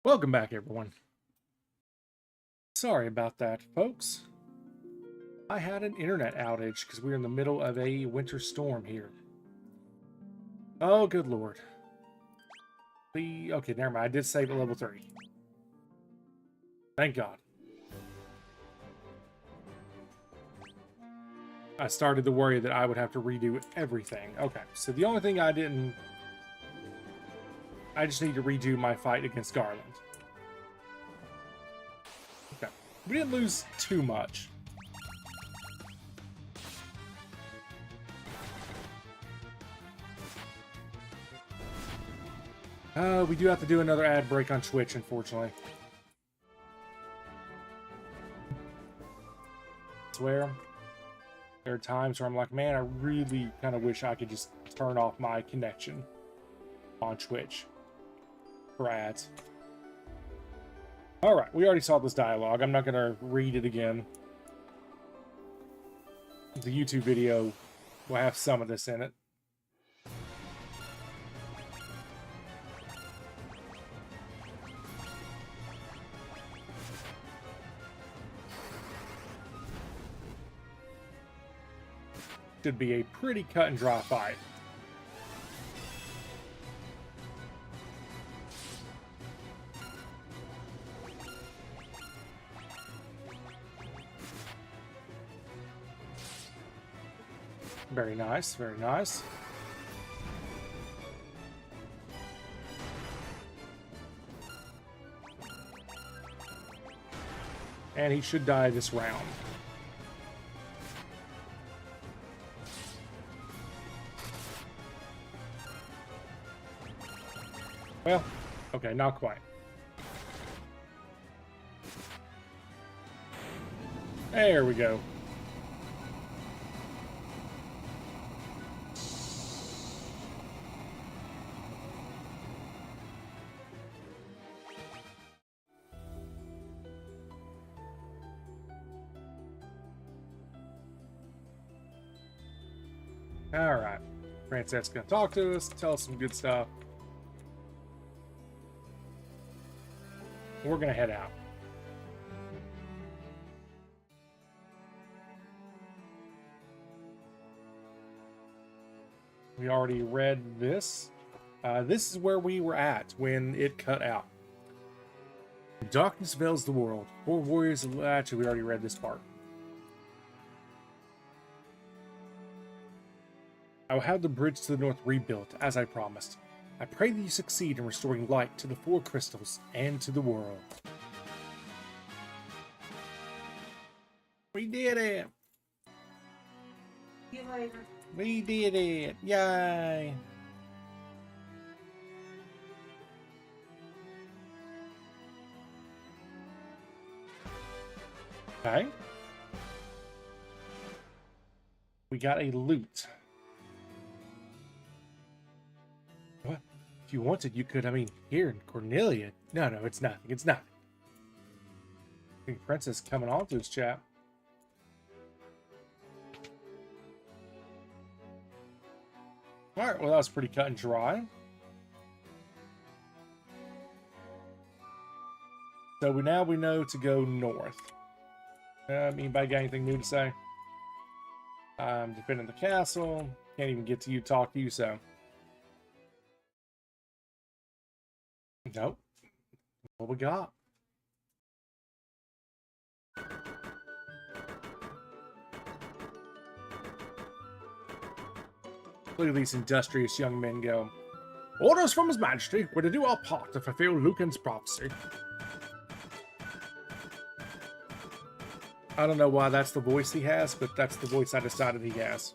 Welcome back, everyone. Sorry about that, folks. I had an internet outage because we're in the middle of a winter storm here. Oh, good lord. Okay, never mind. I did save at level 3. Thank God. I started to worry that I would have to redo everything. Okay, so the only thing I just need to redo my fight against Garland. Okay. We didn't lose too much. We do have to do another ad break on Twitch, unfortunately. I swear, there are times where I'm like, man, I really kind of wish I could just turn off my connection on Twitch for ads. Alright, we already saw this dialogue. I'm not going to read it again. The YouTube video will have some of this in it. Should be a pretty cut and dry fight. Very nice, very nice. And he should die this round. Well, okay, not quite. There we go. All right. Francette's gonna talk to us, tell us some good stuff. We're gonna head out. We already read this. This is where we were at when it cut out. Darkness veils the world. 4 warriors. Actually, we already read this part. I will have the bridge to the north rebuilt, as I promised. I pray that you succeed in restoring light to the 4 crystals and to the world. We did it! See you later. We did it! Yay! Okay. We got a loot. What? If you wanted, you could, here in Cornelia. No, it's nothing. It's nothing. I think Princess coming on to his chat. Alright, well, that was pretty cut and dry. So now we know to go north. Anybody got anything new to say? I'm defending the castle. Can't even get to you, talk to you, so. Nope. What we got? Look at these industrious young men go. Orders from His Majesty. We're to do our part to fulfill Lucan's prophecy. I don't know why that's the voice he has, but that's the voice I decided he has.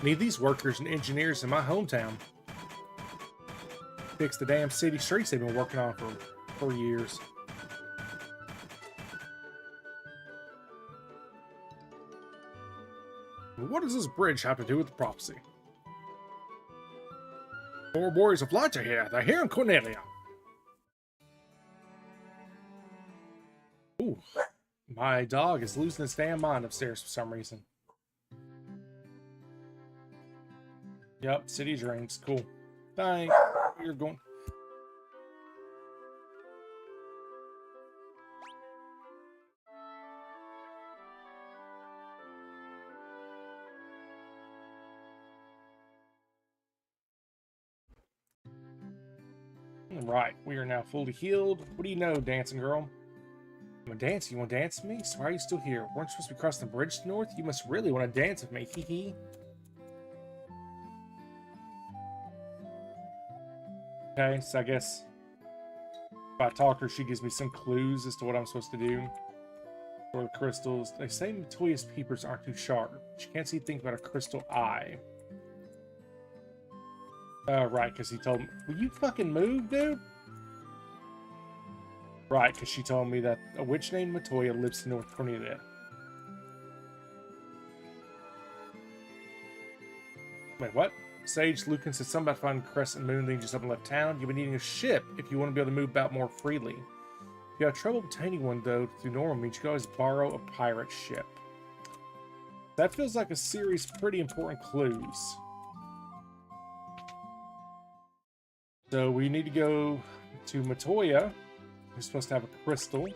Need these workers and engineers in my hometown. Fix the damn city streets they've been working on for years. What does this bridge have to do with the prophecy? 4 warriors of light are here. They're here in Cornelia. Ooh, My dog is losing his damn mind upstairs for some reason. Yep, city drains. Cool. Thanks. You're going. Right, we are now fully healed. What do you know, dancing girl? I'm a dancer. You want to dance with me? So why are you still here? Weren't you supposed to be crossing the bridge to the north? You must really want to dance with me. Hee hee. Okay, so I guess if I talk to her, she gives me some clues as to what I'm supposed to do. For the crystals. They say Matoya's peepers aren't too sharp. She can't see things about a crystal eye. Right, because he told me... Will you fucking move, dude? Right, because she told me that a witch named Matoya lives in North Cornelia. Wait, what? Sage Lucan said something about finding Crescent Moon thing just up and left town. You've been needing a ship if you want to be able to move about more freely. If you have trouble obtaining one, though, through normal means you can always borrow a pirate ship. That feels like a series of pretty important clues. So we need to go to Matoya, who's supposed to have a crystal.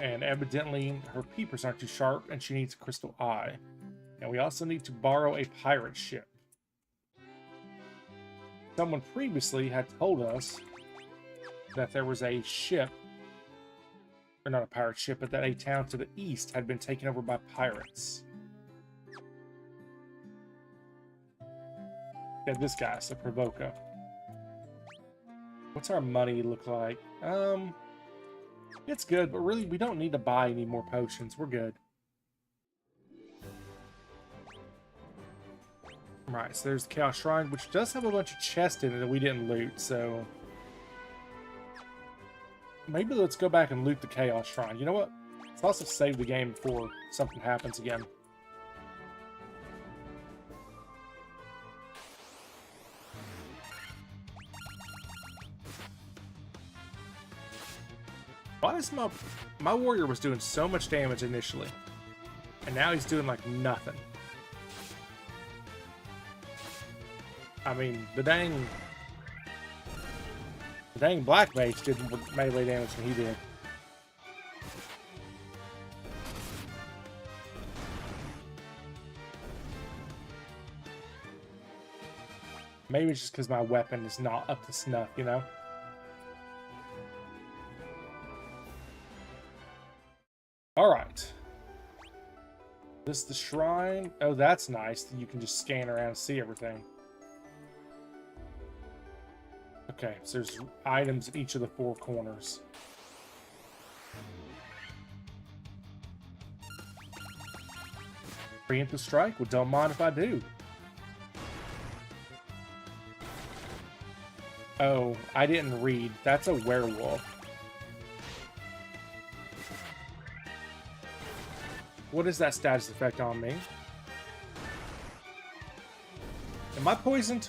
And evidently her peepers aren't too sharp and she needs a crystal eye. And we also need to borrow a pirate ship. Someone previously had told us that there was a ship, or not a pirate ship, but that a town to the east had been taken over by pirates. Yeah, this guy's a Provoca. What's our money look like? It's good, but really we don't need to buy any more potions. We're good. Right, so there's the Chaos Shrine, which does have a bunch of chests in it that we didn't loot, so... Maybe let's go back and loot the Chaos Shrine. You know what? Let's also save the game before something happens again. Why is my warrior was doing so much damage initially, and now he's doing like nothing? I mean, the dang black mage did melee damage than he did. Maybe it's just because my weapon is not up to snuff, you know? Alright. This is the shrine. Oh, that's nice. You can just scan around and see everything. Okay, so there's items at each of the four corners. Preemptive strike? Well, don't mind if I do. Oh, I didn't read. That's a werewolf. What is that status effect on me? Am I poisoned?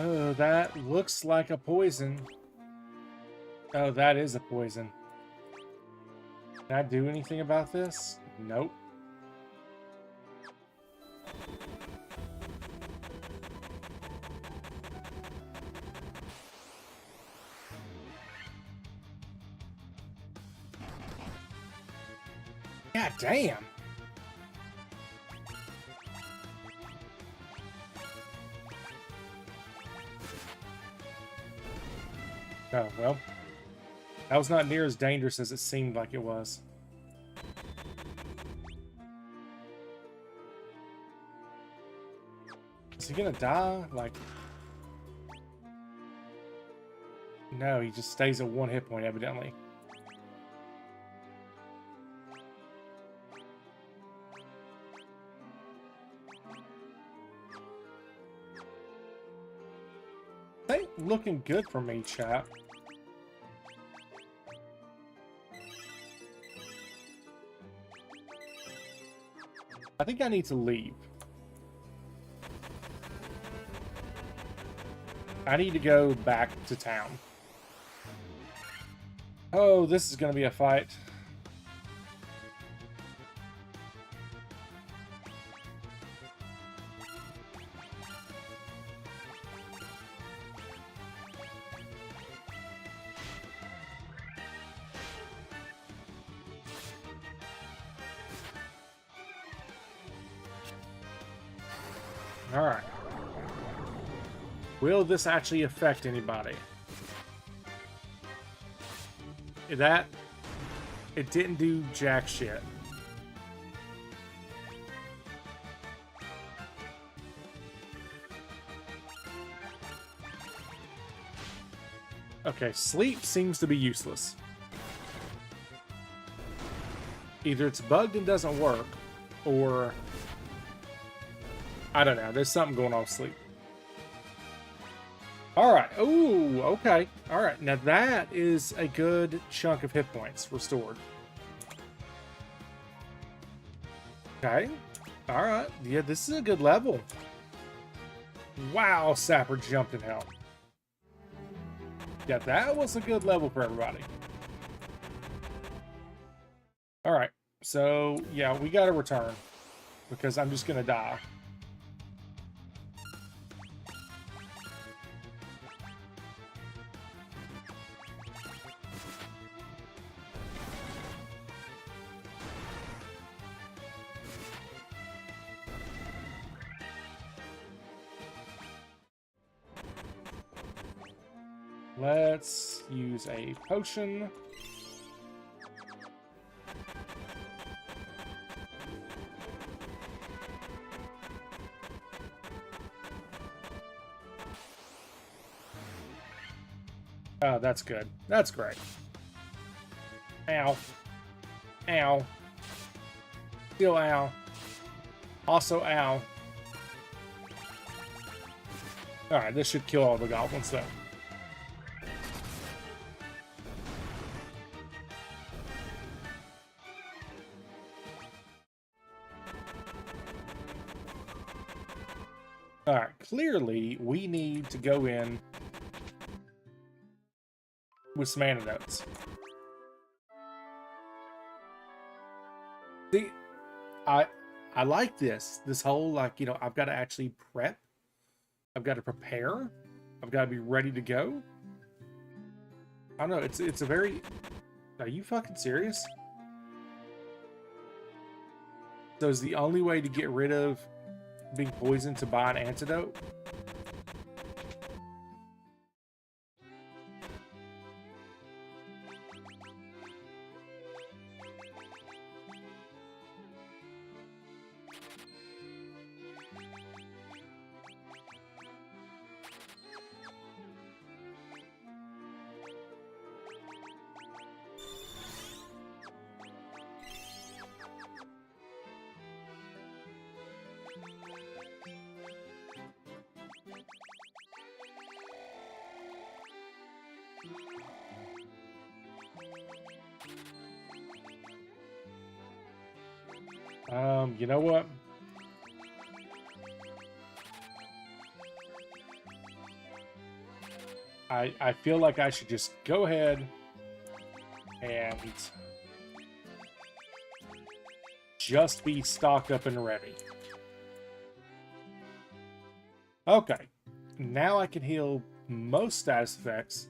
Oh, that looks like a poison. Oh, that is a poison. Can I do anything about this? Nope. God damn. Oh, well. That was not near as dangerous as it seemed like it was. Is he gonna die? Like... No, he just stays at one hit point, evidently. Ain't looking good for me, chat. I think I need to leave. I need to go back to town. Oh, this is going to be a fight. All right. Will this actually affect anybody? That, it didn't do jack shit. Okay, sleep seems to be useless. Either it's bugged and doesn't work, or I don't know, there's something going on with sleep. Alright, ooh, okay. Alright, now that is a good chunk of hit points restored. Okay, alright, yeah, this is a good level. Wow, Sapper jumped in hell. Yeah, that was a good level for everybody. Alright, so, yeah, we gotta return. Because I'm just gonna die. Let's use a potion. Oh, that's good. That's great. Ow. Ow. Still ow. Also ow. Alright, this should kill all the goblins though. Alright, clearly we need to go in with some antidotes. See, I like this. This whole, like, you know, I've got to actually prep. I've got to prepare. I've got to be ready to go. I don't know, it's a very... Are you fucking serious? So is the only way to get rid of being poisoned to buy an antidote? You know what? I feel like I should just go ahead and just be stocked up and ready. Okay. Now I can heal most status effects.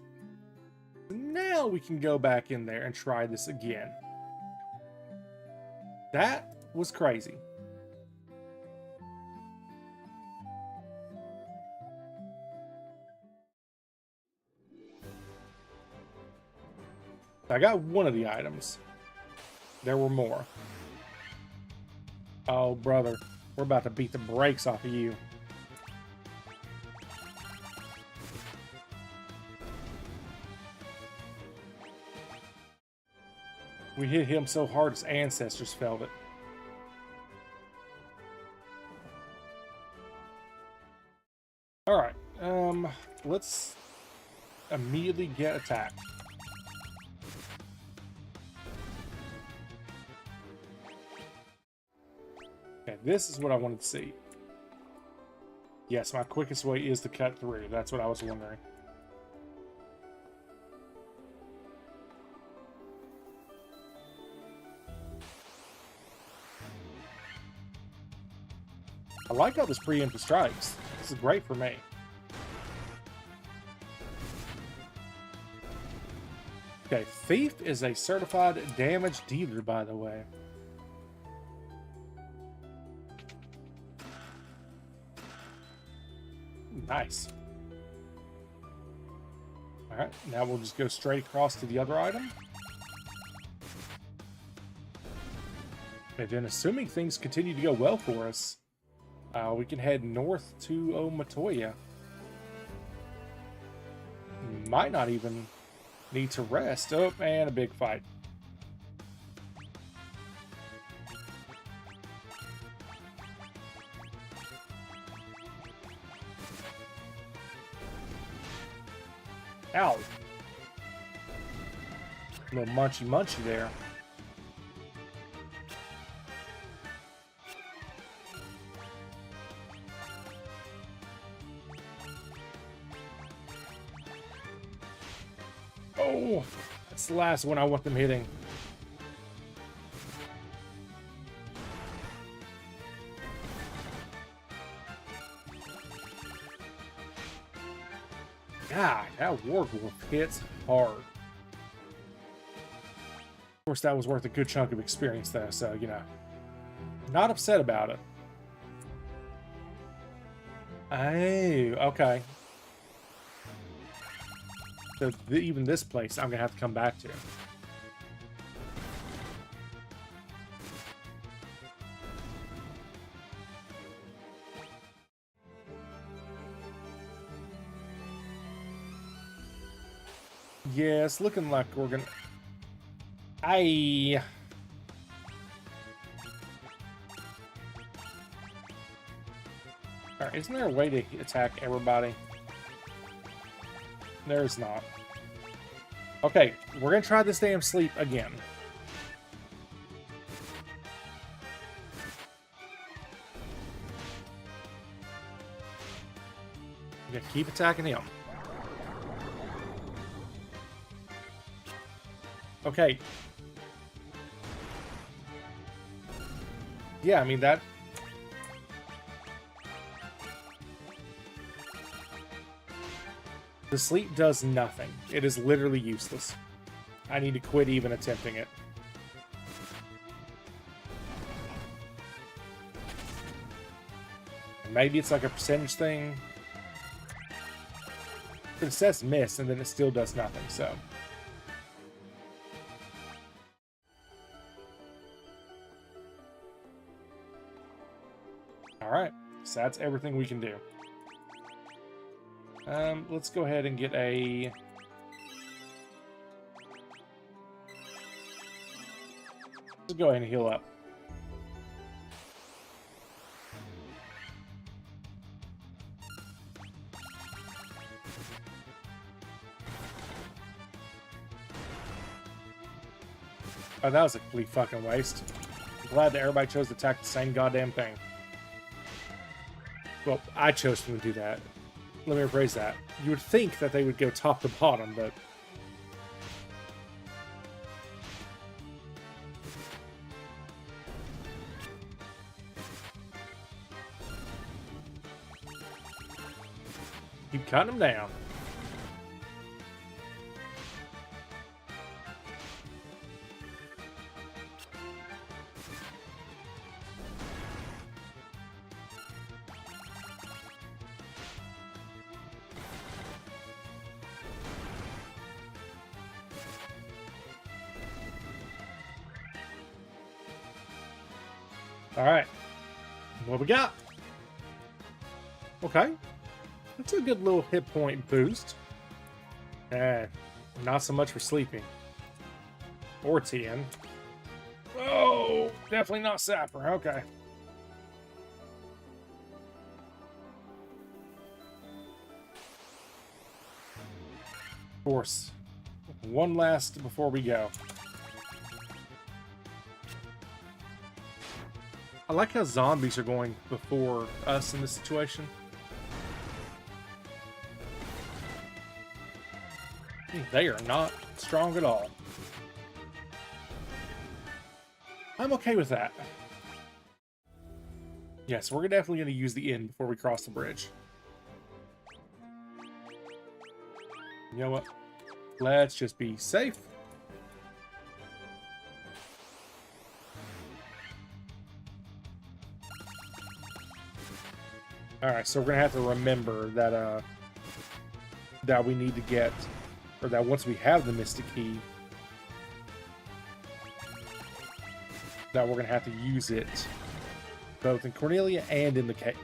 Now we can go back in there and try this again. That was crazy. I got one of the items. There were more. Oh, brother. We're about to beat the brakes off of you. We hit him so hard his ancestors felt it. Alright, let's immediately get attacked. Okay, this is what I wanted to see. Yes, my quickest way is to cut through. That's what I was wondering. I like all this preemptive strikes. This is great for me. Okay, Thief is a certified damage dealer, by the way. Nice. Alright, now we'll just go straight across to the other item. And then, assuming things continue to go well for us, we can head north to Matoya. Might not even need to rest. Oh, and a big fight. Ow. A little munchy there. Oh, that's the last one I want them hitting. God, that Wargolf hits hard. Of course, that was worth a good chunk of experience, though, so, you know, not upset about it. Oh, okay. So even this place, I'm going to have to come back to. Yeah, it's looking like we're going to... Alright, isn't there a way to attack everybody? There's not. Okay, we're gonna try this damn sleep again. I'm gonna keep attacking him. Okay. Yeah, I mean that... The sleep does nothing. It is literally useless. I need to quit even attempting it. Maybe it's like a percentage thing. It says miss, and then it still does nothing, so... Alright, so that's everything we can do. Let's go ahead and get a... Let's go ahead and heal up. Oh, that was a complete fucking waste. I'm glad that everybody chose to attack the same goddamn thing. Well, I chose to do that. Let me rephrase that. You would think that they would go top to bottom, but... Keep cutting them down. Alright. What we got? Okay. That's a good little hit point boost. Not so much for sleeping. Or TN. Oh, definitely not Sapper. Okay. Of course. One last before we go. I like how zombies are going before us in this situation. They are not strong at all. I'm okay with that. Yes, we're definitely going to use the inn before we cross the bridge. You know what? Let's just be safe. Alright, so we're going to have to remember that, that we need to get, or that once we have the Mystic Key, that we're going to have to use it both in Cornelia and in the cave.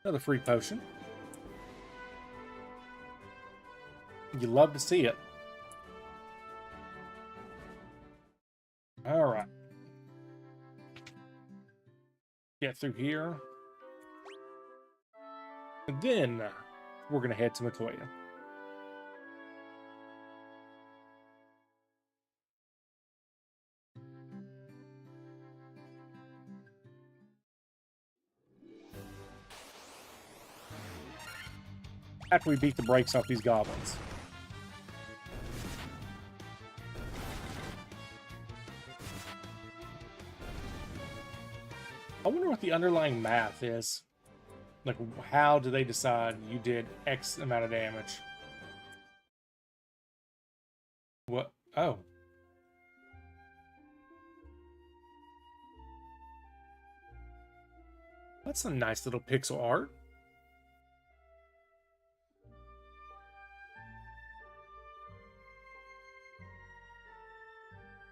Another free potion. You love to see it. Alright. Get through here. And then we're going to head to Matoya. After we beat the brakes off these goblins. I wonder what the underlying math is. Like, how do they decide you did X amount of damage? What? Oh. That's some nice little pixel art.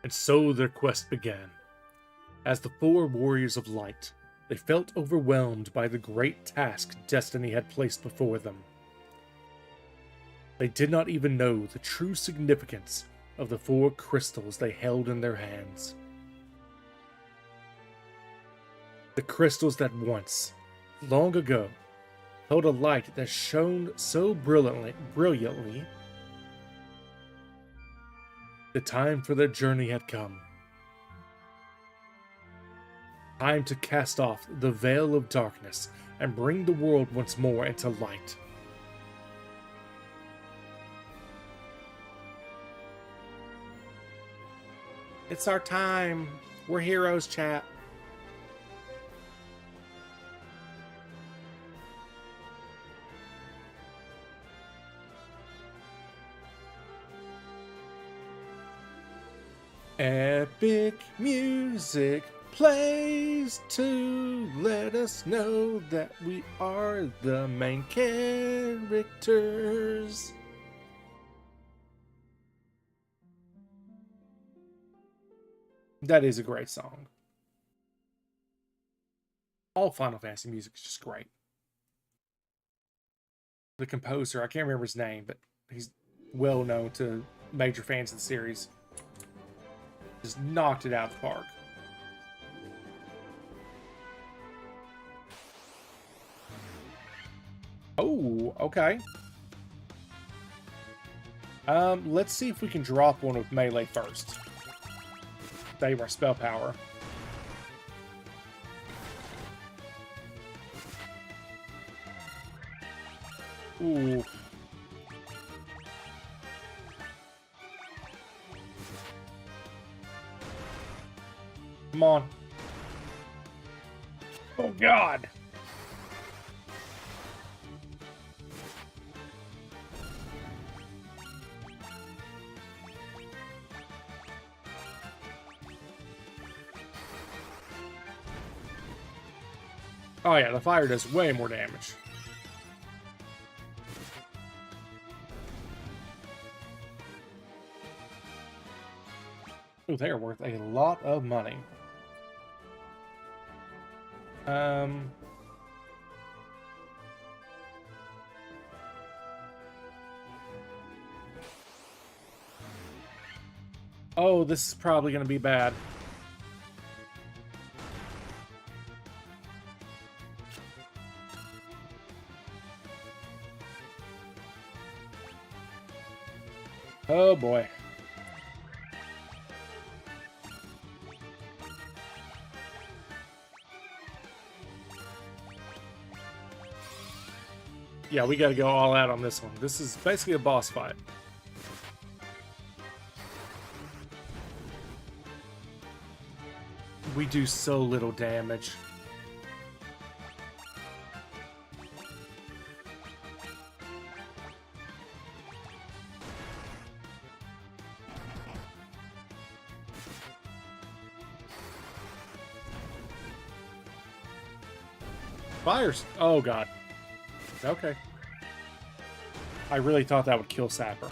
And so their quest began. As the four warriors of light, they felt overwhelmed by the great task destiny had placed before them. They did not even know the true significance of the four crystals they held in their hands. The crystals that once, long ago, held a light that shone so brilliantly. The time for their journey had come. Time to cast off the veil of darkness and bring the world once more into light. It's our time. We're heroes, chat. Epic music plays to let us know that we are the main characters. That is a great song. All Final Fantasy music is just great. The composer, I can't remember his name, but he's well known to major fans of the series. Just knocked it out of the park. Oh, okay. Let's see if we can drop one with melee first. Save our spell power. Ooh. Come on. Oh, God. Oh, yeah, the fire does way more damage. Oh, they're worth a lot of money. Oh, this is probably going to be bad. Oh boy. Yeah, we gotta go all out on this one. This is basically a boss fight. We do so little damage. Fires. Oh god. Okay. I really thought that would kill Sapper.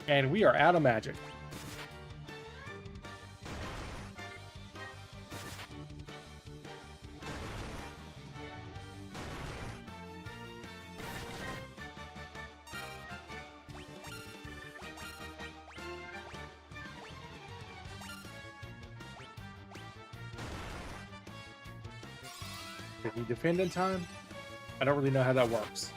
And we are out of magic. Did we defend in time? I don't really know how that works.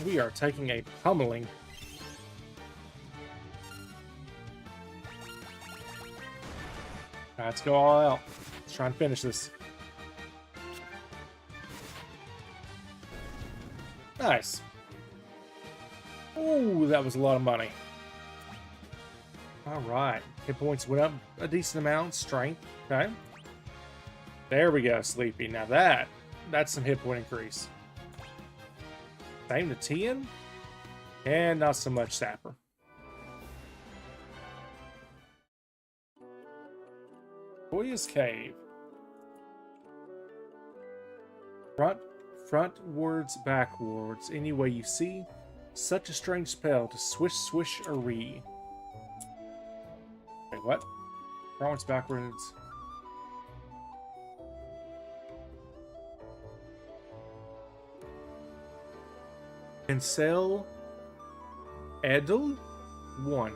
We are taking a pummeling. Let's go all out. Let's try and finish this. Nice. Ooh, that was a lot of money. All right. Hit points went up a decent amount. Strength. Okay. There we go, Sleepy. Now that's some hit point increase. Same to Tien. And not so much Sapper. Boya's Cave. Frontwards, backwards. Any way you see. Such a strange spell to swish, swish, a ree. Wait, what? Frontwards, backwards. Cancel Edel 1.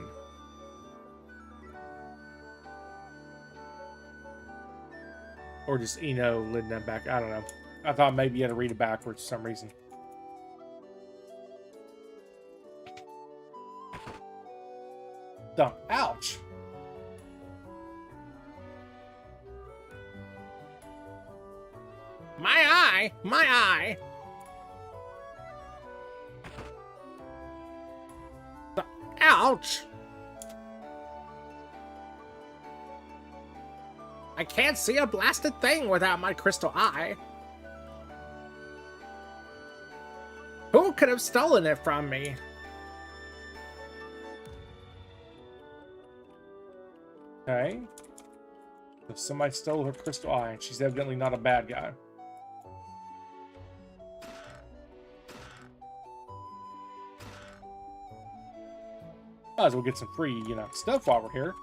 Or just Eno leading them back. I don't know. I thought maybe you had to read it backwards for some reason. Dump. Ouch! My eye! My eye! Ouch! I can't see a blasted thing without my crystal eye. Who could have stolen it from me? Okay. So somebody stole her crystal eye, and she's evidently not a bad guy. Might as well get some free, stuff while we're here.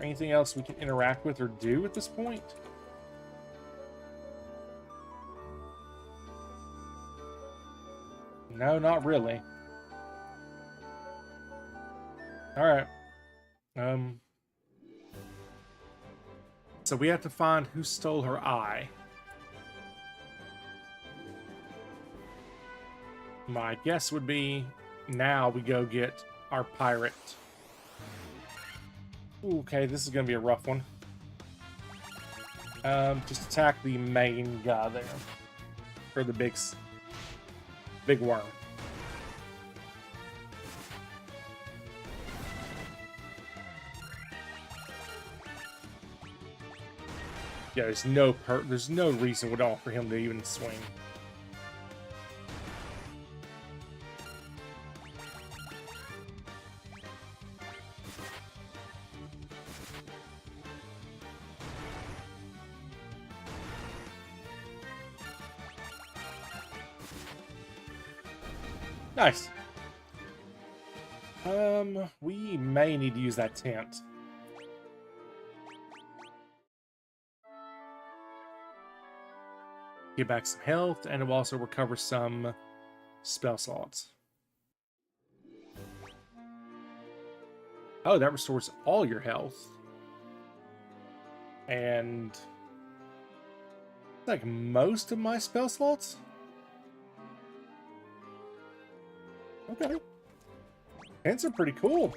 Anything else we can interact with or do at this point? No, not really. Alright. So we have to find who stole her eye. My guess would be now we go get our pirate. Okay, this is going to be a rough one. Just attack the main guy there. Or the big worm. Yeah, there's no reason at all for him to even swing. Nice. We may need to use that tent. Get back some health, and it will also recover some spell slots. Oh, that restores all your health. And like most of my spell slots? Okay. Hints are pretty cool.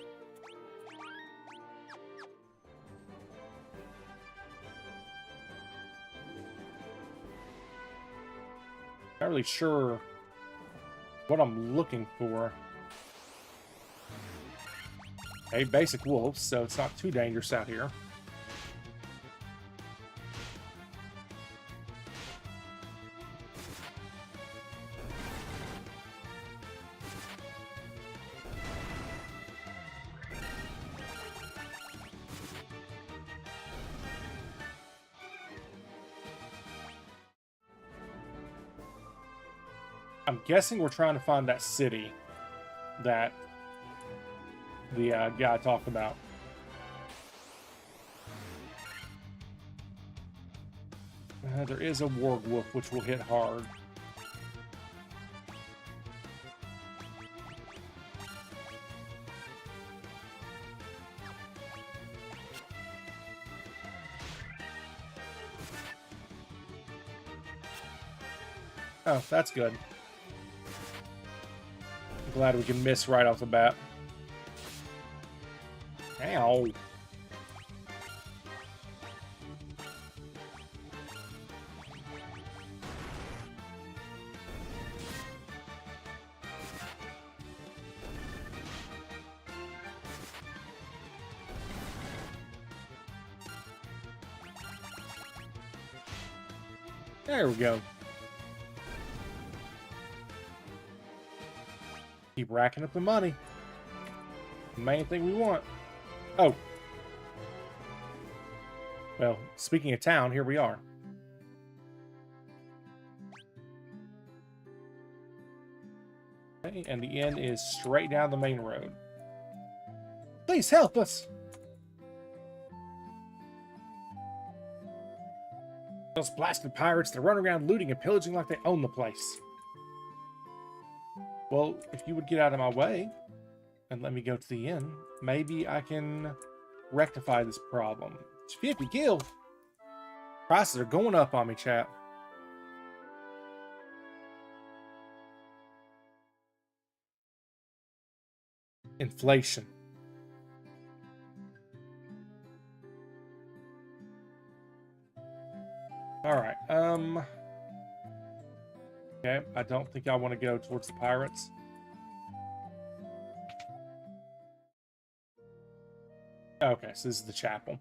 Not really sure what I'm looking for. A basic wolf, so it's not too dangerous out here. I'm guessing we're trying to find that city that the guy talked about. There is a warg wolf, which will hit hard. Oh, that's good. Glad we can miss right off the bat. Ow. There we go. Keep racking up the money. Main thing we want. Oh. Well, speaking of town, here we are. Okay, and the inn is straight down the main road. Please help us! Those blasted pirates, they run around looting and pillaging like they own the place. Well, if you would get out of my way and let me go to the inn, maybe I can rectify this problem. It's 50 kills. Prices are going up on me, chat. Inflation. Alright, okay, I don't think I want to go towards the pirates. Okay, so this is the chapel.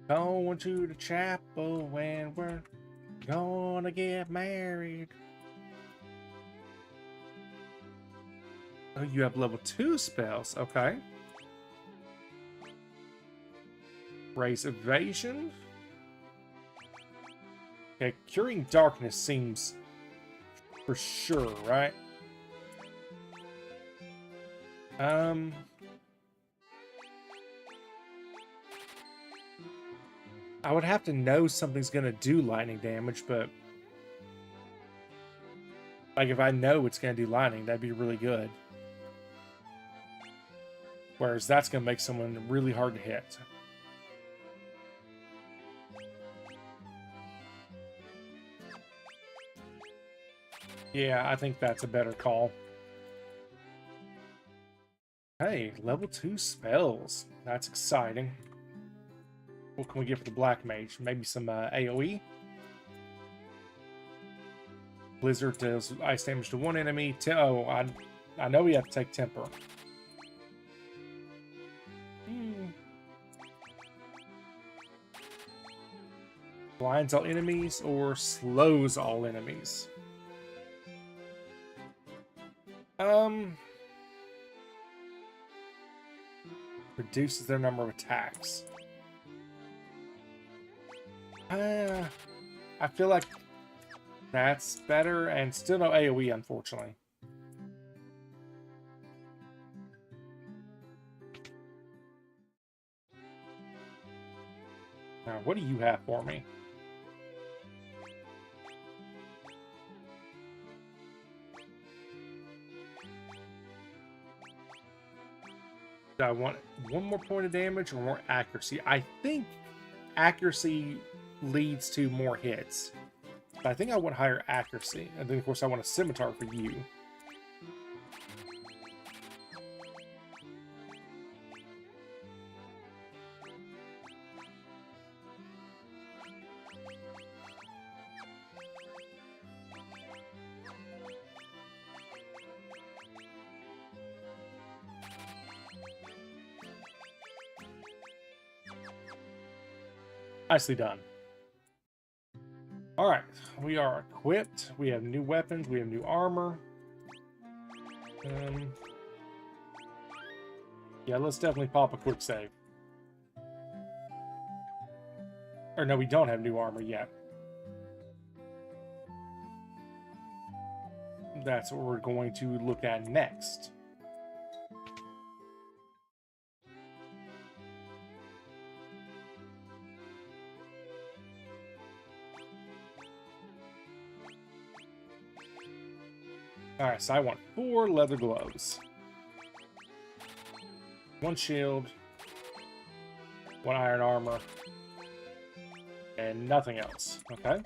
Going to the chapel when we're gonna get married. Oh, you have level 2 spells, okay. Raise evasion. Okay, curing darkness seems for sure, right? I would have to know something's gonna do lightning damage, but like if I know it's gonna do lightning, that'd be really good. Whereas that's gonna make someone really hard to hit. Yeah, I think that's a better call. Hey, level 2 spells. That's exciting. What can we get for the Black Mage? Maybe some AoE? Blizzard deals ice damage to one enemy. Oh, I know we have to take Temper. Blinds all enemies or slows all enemies? Reduces their number of attacks. I feel like that's better, and still no AoE, unfortunately. Now, what do you have for me? Do I want one more point of damage or more accuracy? I think accuracy leads to more hits. But I think I want higher accuracy. And then, of course, I want a scimitar for you. Nicely done. Alright, we are equipped. We have new weapons. We have new armor. Yeah, let's definitely pop a quick save. Or no, we don't have new armor yet. That's what we're going to look at next. Alright, so I want 4 leather gloves. 1 shield. 1 iron armor. And nothing else. Okay.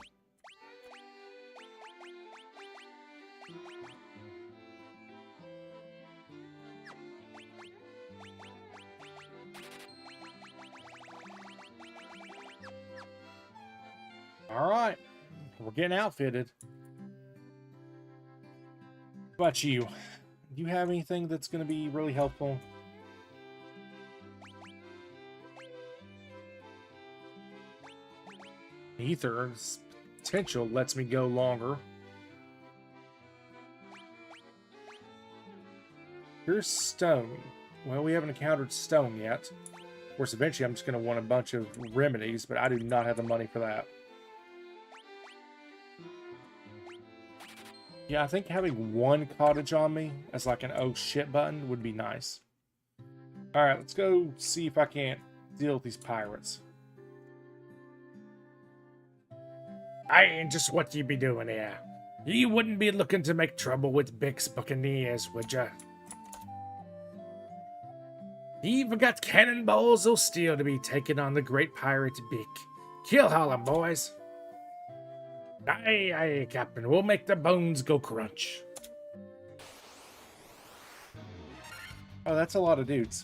Alright. We're getting outfitted. What about you? Do you have anything that's going to be really helpful? Ether's potential lets me go longer. Here's stone. Well, we haven't encountered stone yet. Of course, eventually I'm just going to want a bunch of remedies, but I do not have the money for that. Yeah, I think having 1 cottage on me as like an oh shit button would be nice. Alright, let's go see if I can't deal with these pirates. I ain't just what you be doing here. You wouldn't be looking to make trouble with Bix Buccaneers, would ya? You've got cannonballs of steel to be taking on the great pirate Bick. Kill Harlem, boys. Aye, aye, Captain. We'll make the bones go crunch. Oh, that's a lot of dudes.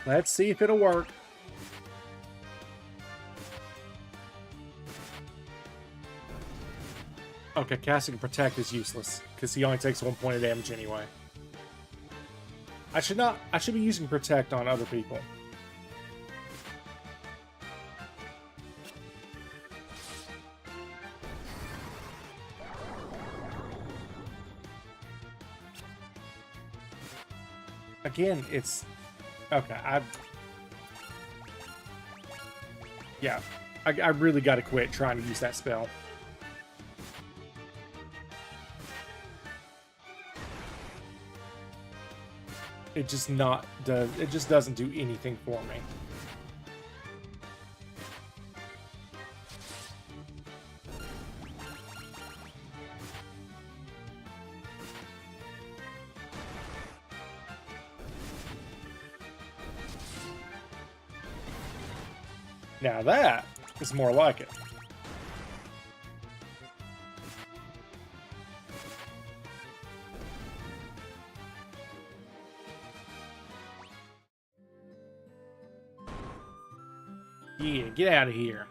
Let's see if it'll work. Okay, casting Protect is useless, because he only takes 1 point of damage anyway. I should be using Protect on other people. Again, it's... Okay, Yeah, I really gotta quit trying to use that spell. It just doesn't do anything for me. Now that is more like it. Yeah, get out of here.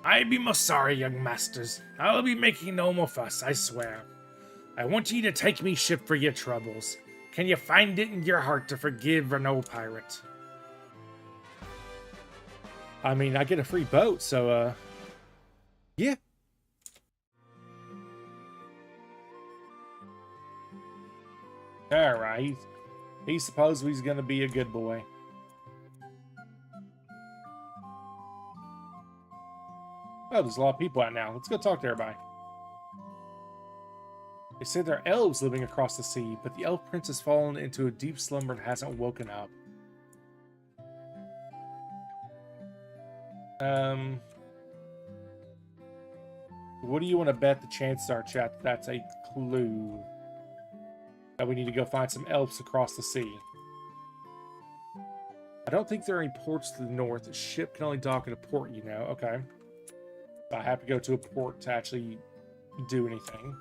I be most sorry, young masters. I'll be making no more fuss, I swear. I want ye to take me ship for your troubles. Can you find it in your heart to forgive an old pirate? I mean, I get a free boat, so, yeah. Alright, he supposed he's gonna be a good boy. Oh, there's a lot of people out now. Let's go talk to everybody. They say there are elves living across the sea, but the elf prince has fallen into a deep slumber and hasn't woken up. What do you want to bet the chances are, chat, that's a clue? That we need to go find some elves across the sea. I don't think there are any ports to the north. A ship can only dock at a port, you know. Okay. I have to go to a port to actually do anything.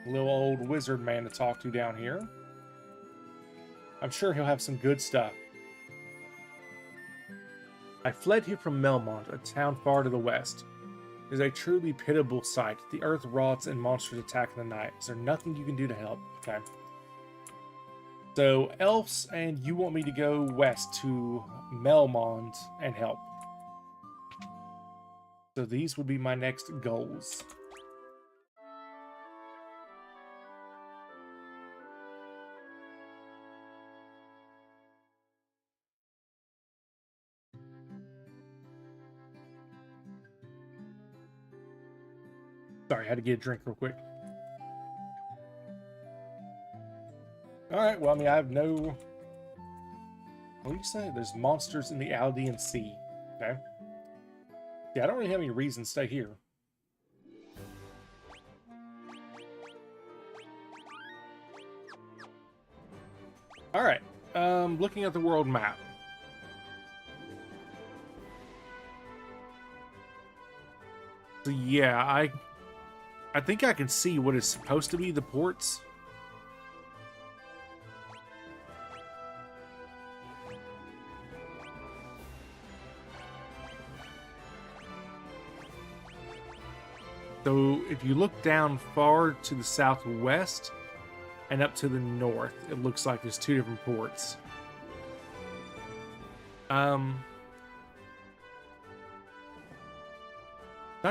Little old wizard man to talk to down here. I'm sure he'll have some good stuff. I fled here from Melmont, a town far to the west. It is a truly pitiable sight. The earth rots and monsters attack in the night. Is there nothing you can do to help? Okay. So, elves, and you want me to go west to Melmont and help. So these would be my next goals. Sorry, I had to get a drink real quick. Alright, well, I mean, I have no... What do you say? There's monsters in the Aldean Sea. Okay. Yeah, I don't really have any reason to stay here. Alright, looking at the world map. So yeah, I think I can see what is supposed to be the ports. So if you look down far to the southwest and up to the north, it looks like there's two different ports. Not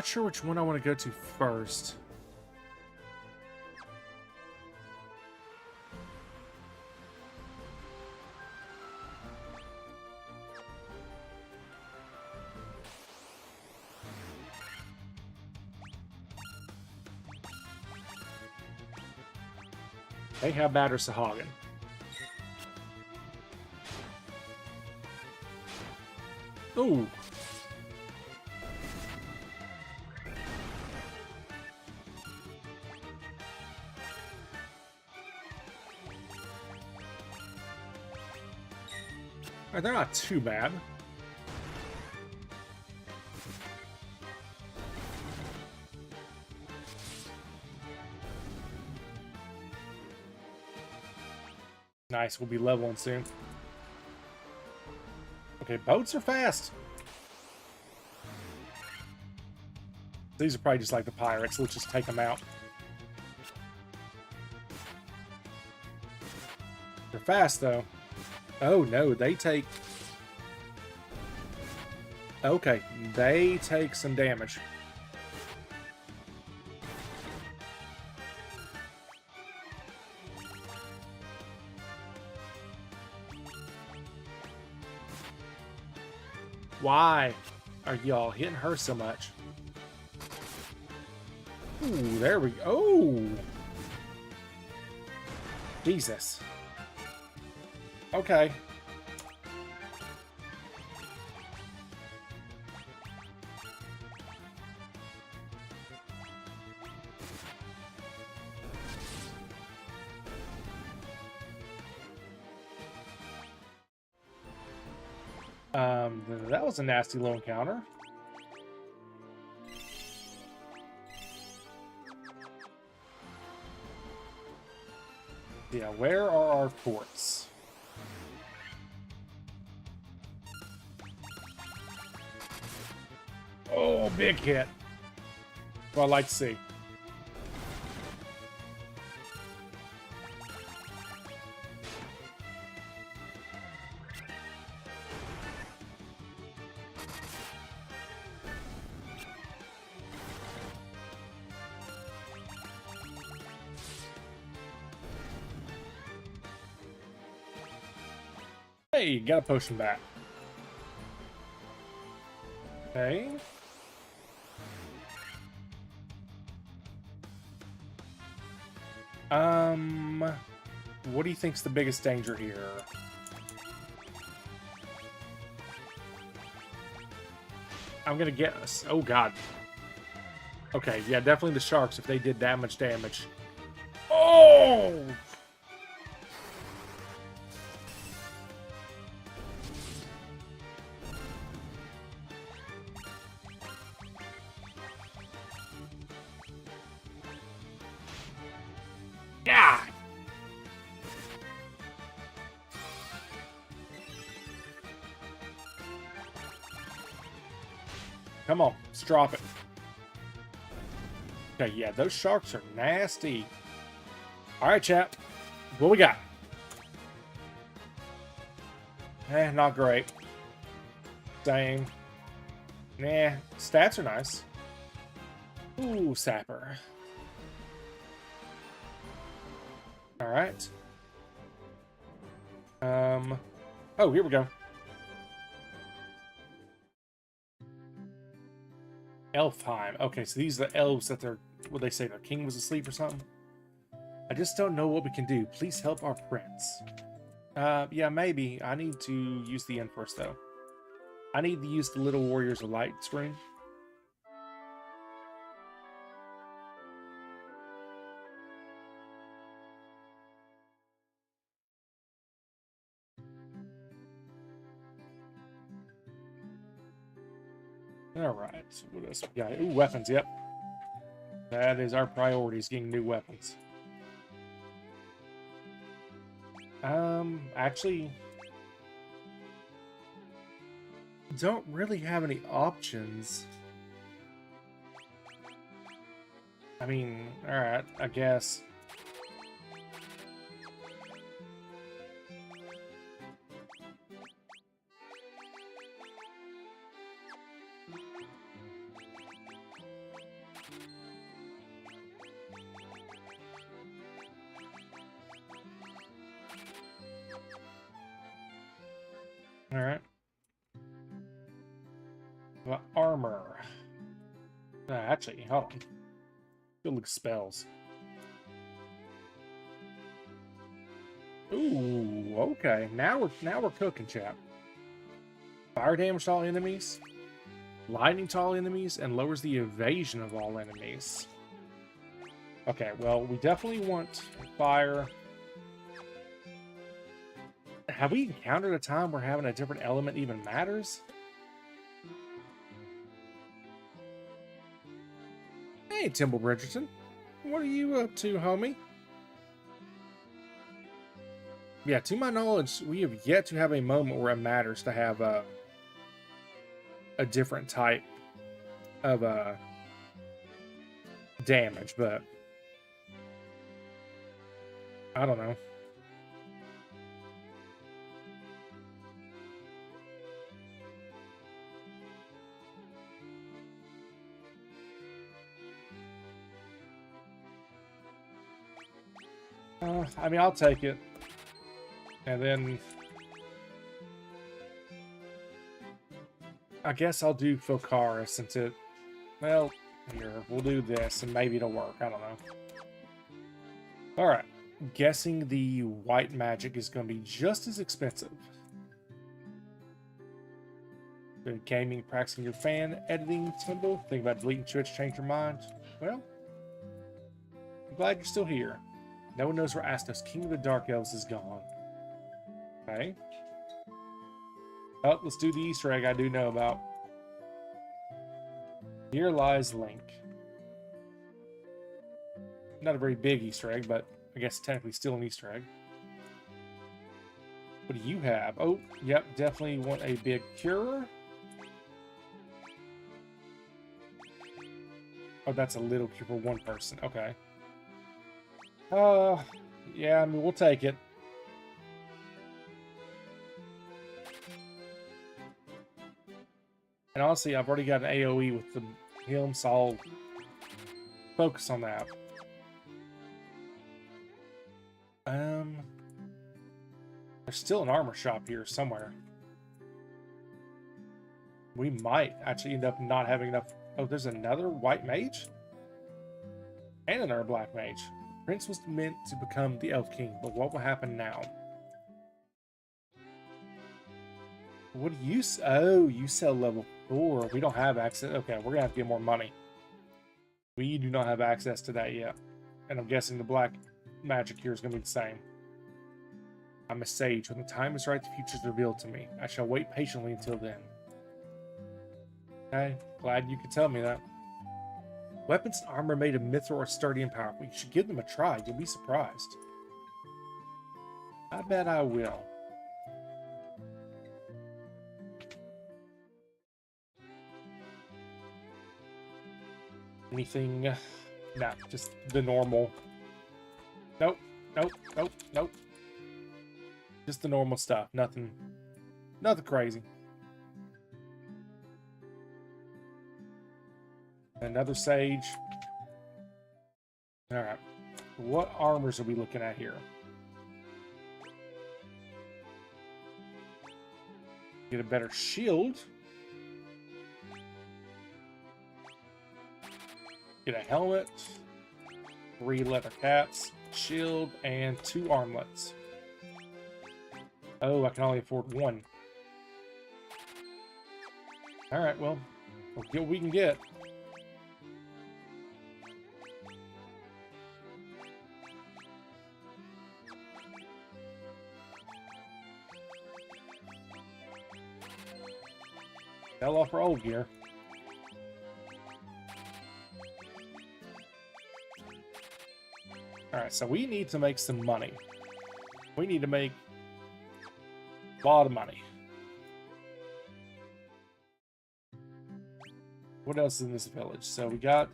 sure which one I want to go to first. Hey, how bad are Sahagin? Ooh. They're not too bad. Nice, we'll be leveling soon. Okay, boats are fast. These are probably just like the pirates. Let's just take them out. They're fast, though. Oh, no, they take... Okay, they take some damage. Why are y'all hitting her so much? Ooh, there we go. Oh! Jesus. Okay. That was a nasty little encounter. Yeah, where are our ports? Oh, big hit. Well, I'd like to see. Hey, got a potion back. Okay. What do you think's the biggest danger here? I'm gonna guess. Oh god. Okay, yeah, definitely the sharks if they did that much damage. Oh! Yeah! Come on, let's drop it. Okay, yeah, those sharks are nasty. Alright, chat. What we got? Not great. Same. Nah, stats are nice. Ooh, sapper. Alright. Oh, here we go. Elfheim. Okay, so these are the elves that they're... What they say, their king was asleep or something? I just don't know what we can do. Please help our prince. Yeah, maybe. I need to use the end first, though. I need to use the Little Warriors of Light screen. Alright, what else we got? Ooh, weapons, yep. That is our priority, is getting new weapons. Actually... don't really have any options. I mean, alright, I guess. Alright. Well, armor. Actually, hold on. Good look spells. Ooh, okay. Now we're cooking, chap. Fire damage to all enemies, lightning to all enemies, and lowers the evasion of all enemies. Okay, well, we definitely want fire. Have we encountered a time where having a different element even matters? Hey, Timble Bridgerton. What are you up to, homie? Yeah, to my knowledge, we have yet to have a moment where it matters to have a different type of damage, but I don't know. I mean, I'll take it. And then I guess I'll do Philcara since it... Well, here, we'll do this and maybe it'll work. I don't know. Alright. Guessing the white magic is going to be just as expensive. Been gaming, practicing your fan editing, Timble. Think about deleting Twitch, change your mind. Well, I'm glad you're still here. No one knows where Astos, King of the Dark Elves, is gone. Okay. Oh, let's do the Easter egg I do know about. Here lies Link. Not a very big Easter egg, but I guess technically still an Easter egg. What do you have? Oh, yep, definitely want a big cure. Oh, that's a little cure for one person. Okay. Yeah, I mean, we'll take it. And honestly, I've already got an AoE with the him, so I'll focus on that. There's still an armor shop here somewhere. We might actually end up not having enough. Oh, there's another white mage? And another black mage. Prince was meant to become the Elf King, but what will happen now? What do you... Oh, you sell level 4. We don't have access. Okay, we're going to have to get more money. We do not have access to that yet. And I'm guessing the black magic here is going to be the same. I'm a sage. When the time is right, the future is revealed to me. I shall wait patiently until then. Okay, glad you could tell me that. Weapons and armor made of mithril are sturdy and powerful. You should give them a try. You'll be surprised. I bet I will. Anything? Nah, just the normal. Nope, nope, nope, nope. Just the normal stuff. Nothing crazy. Another sage. Alright. What armors are we looking at here? Get a better shield. Get a helmet. 3 leather caps. Shield. And 2 armlets. Oh, I can only afford 1. Alright, well. We'll get what we can get. Sell off our old gear. Alright, so we need to make some money. We need to make a lot of money. What else is in this village? So we got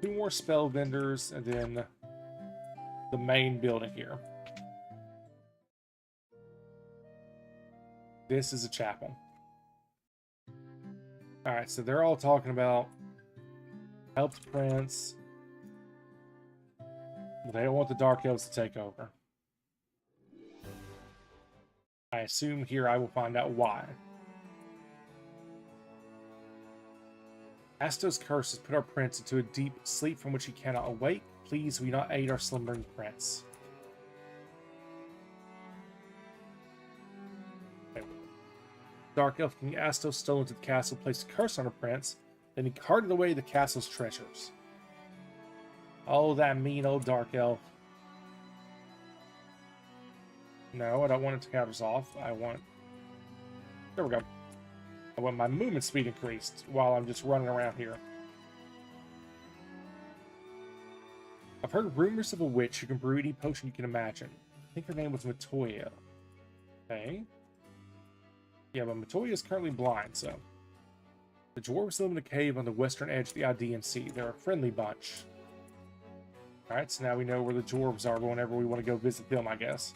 2 more spell vendors and then the main building here. This is a chapel. Alright, so they're all talking about help the prince. But they don't want the Dark Elves to take over. I assume here I will find out why. Astos' curse has put our prince into a deep sleep from which he cannot awake. Please, we not aid our slumbering prince. Okay. Dark Elf King Astos stole into the castle, placed a curse on our prince, then he carted away the castle's treasures. Oh, that mean old Dark Elf. No, I don't want it to count us off. I want... There we go. I want my movement speed increased while I'm just running around here. I've heard rumors of a witch who can brew any potion you can imagine. I think her name was Matoya. Okay. Yeah, but Matoya is currently blind, so... The dwarves live in a cave on the western edge of the Idaean Sea. They're a friendly bunch. Alright, so now we know where the dwarves are whenever we want to go visit them, I guess.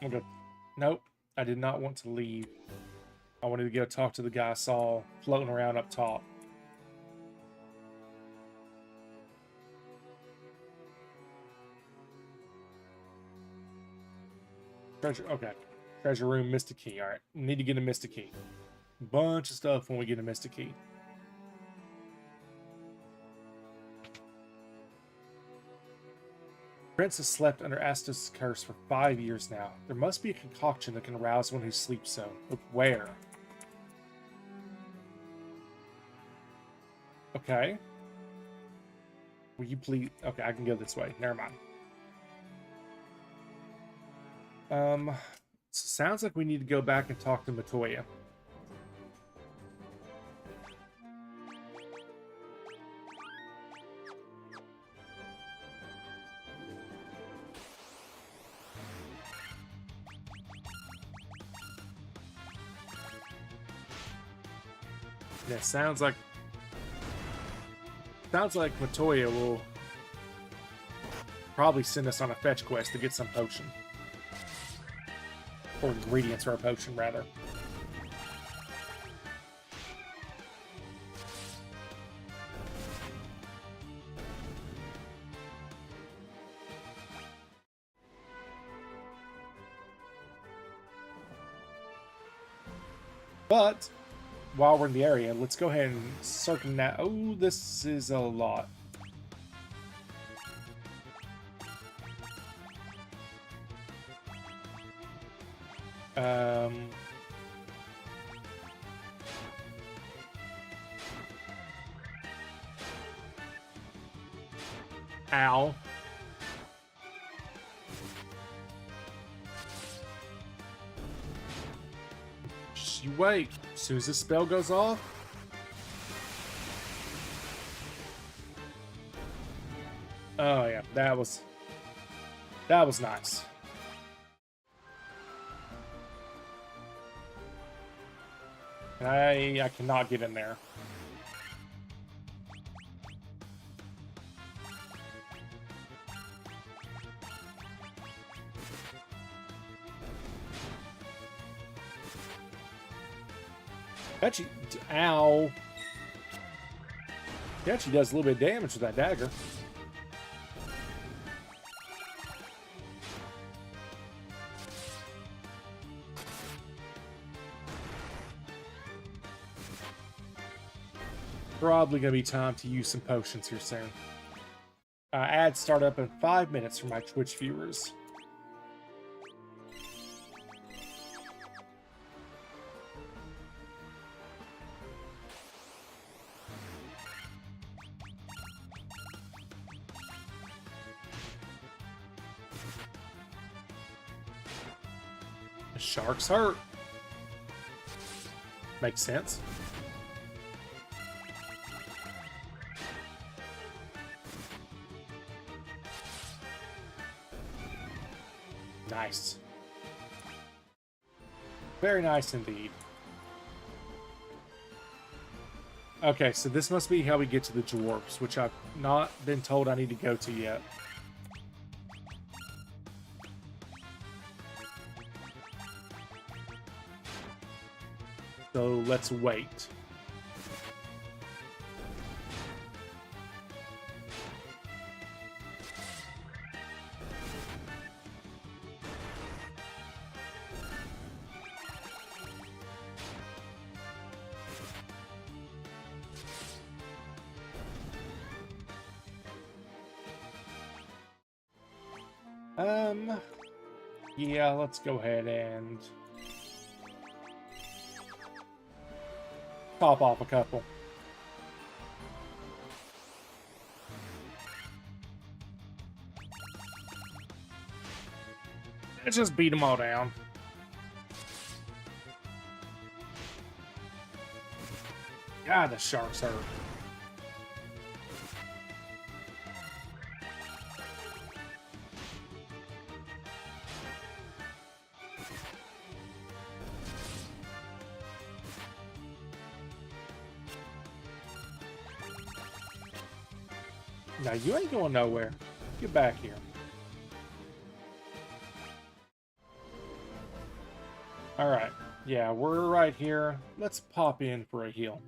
Okay. Nope, I did not want to leave. I wanted to go talk to the guy I saw floating around up top. Treasure, okay. Treasure room, Mystic Key. Alright, need to get a Mystic Key. Bunch of stuff when we get a Mystic Key. Prince has slept under Astos' curse for 5 years now. There must be a concoction that can arouse one who sleeps so. But where? Okay. Will you please... Okay, I can go this way. Never mind. Sounds like we need to go back and talk to Matoya. Yeah, sounds like Matoya will probably send us on a fetch quest to get some potion. Or ingredients for a potion, rather. But while we're in the area, let's go ahead and circumnavigate. Oh, this is a lot. Ow. Just you wait. As soon as this spell goes off. Oh yeah, that was nice. I cannot get in there. Actually, ow. He actually does a little bit of damage with that dagger. Probably gonna be time to use some potions here soon. Ads start up in 5 minutes for my Twitch viewers. The sharks hurt. Makes sense. Nice. Very nice indeed. Okay, so this must be how we get to the dwarves, which I've not been told I need to go to yet. So let's wait. Yeah, let's go ahead and top off a couple. Let's just beat them all down. God, the sharks hurt. Now, you ain't going nowhere. Get back here. Alright. Yeah, we're right here. Let's pop in for a heal.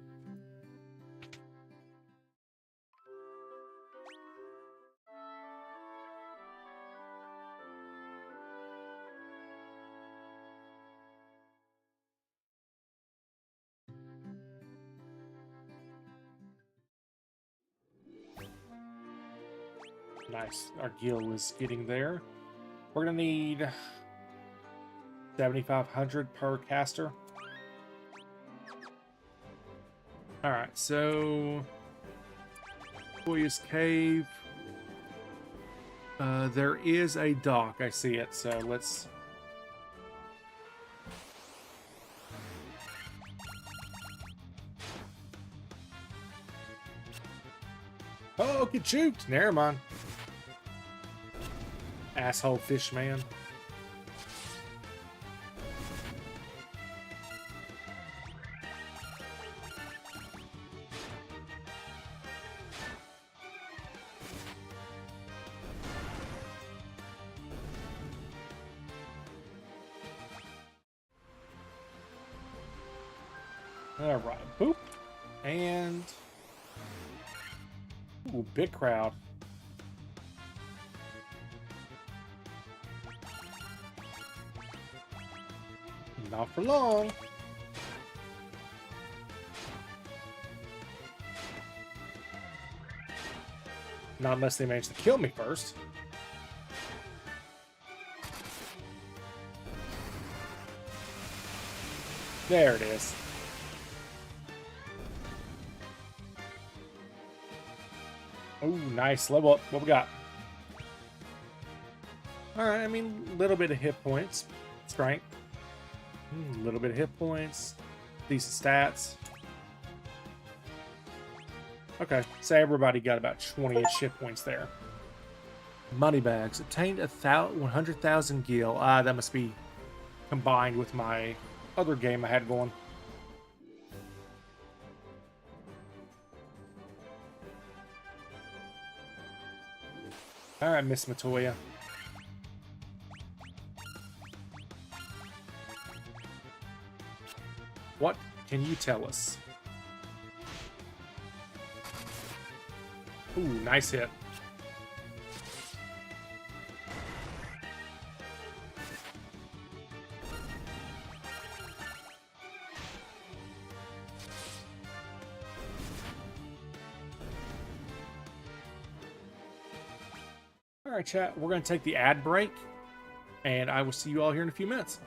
Nice. Our gil is getting there. We're gonna need 7,500 per caster. Alright, so Boy's Cave. There is a dock, I see it, so let's... Oh, get juked! Never mind. Asshole fish man. Alright, boop. And... Ooh, big crowd. Not for long. Not unless they manage to kill me first. There it is. Oh, nice. Level up. What we got? Alright, I mean, a little bit of hit points. Strength. A little bit of hit points. Decent stats. Okay, so everybody got about 20-ish hit points there. Money bags. Obtained 100,000 gil. That must be combined with my other game I had going. Alright, Miss Matoya. What can you tell us? Ooh, nice hit. All right, chat, we're going to take the ad break, and I will see you all here in a few minutes.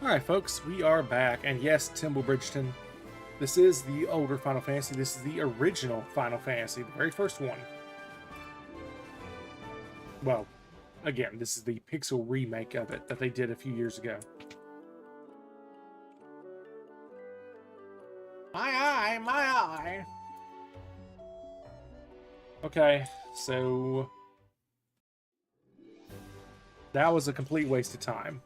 Alright, folks, we are back. And yes, Timble Bridgeton, this is the older Final Fantasy. This is the original Final Fantasy, the very first one. Well, again, this is the pixel remake of it that they did a few years ago. My eye, my eye. Okay, so that was a complete waste of time.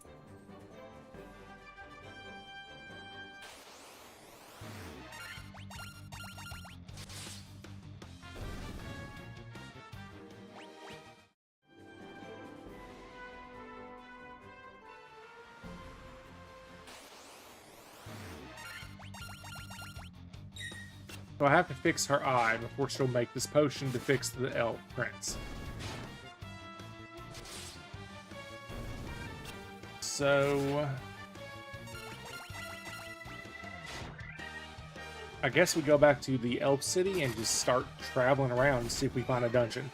So I have to fix her eye before she'll make this potion to fix the elf prince. So I guess we go back to the elf city and just start traveling around and see if we find a dungeon.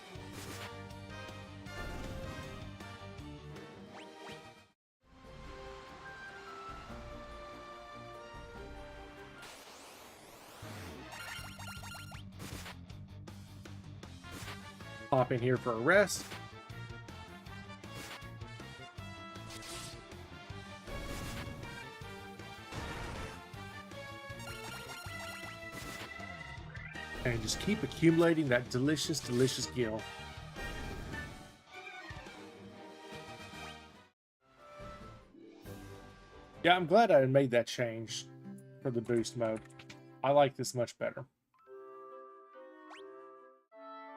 Pop in here for a rest. And just keep accumulating that delicious, delicious gil. Yeah, I'm glad I made that change for the boost mode. I like this much better.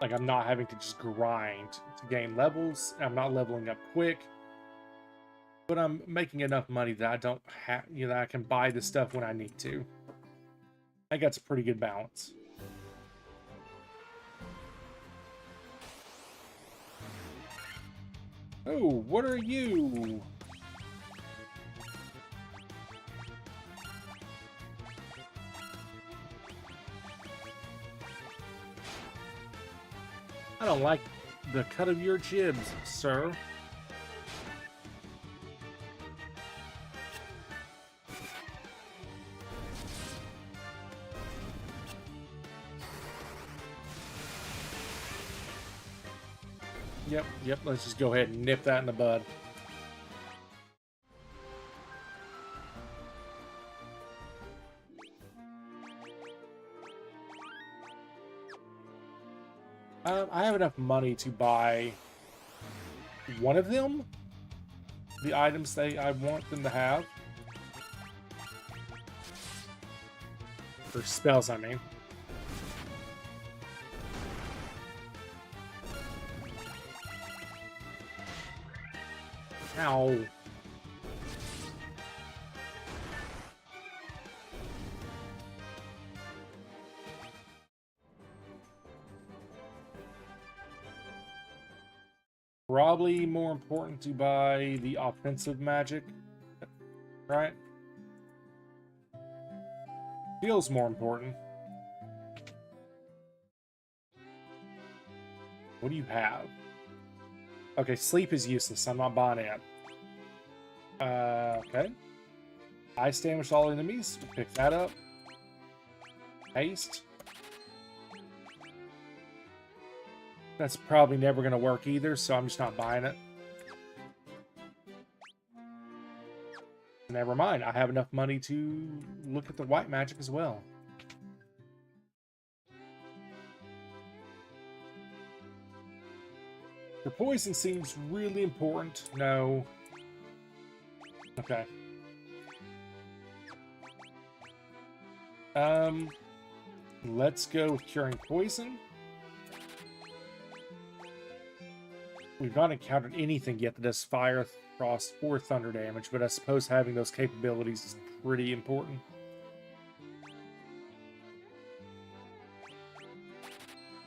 Like, I'm not having to just grind to gain levels. I'm not leveling up quick. But I'm making enough money that I don't have, you know, that I can buy the stuff when I need to. I think that's a pretty good balance. Oh, what are you? I don't like the cut of your jibs, sir. Yep, let's just go ahead and nip that in the bud. I have enough money to buy one of them, the items I want them to have. For spells, I mean. Ow. Probably more important to buy the offensive magic, right? Feels more important. What do you have? Okay, sleep is useless. I'm not buying it. Okay. I extinguish all enemies. We'll pick that up. Haste. That's probably never going to work either, so I'm just not buying it. Never mind. I have enough money to look at the white magic as well. Your poison seems really important. No. Okay. Let's go with curing poison. We've not encountered anything yet that does fire, frost, or thunder damage, but I suppose having those capabilities is pretty important.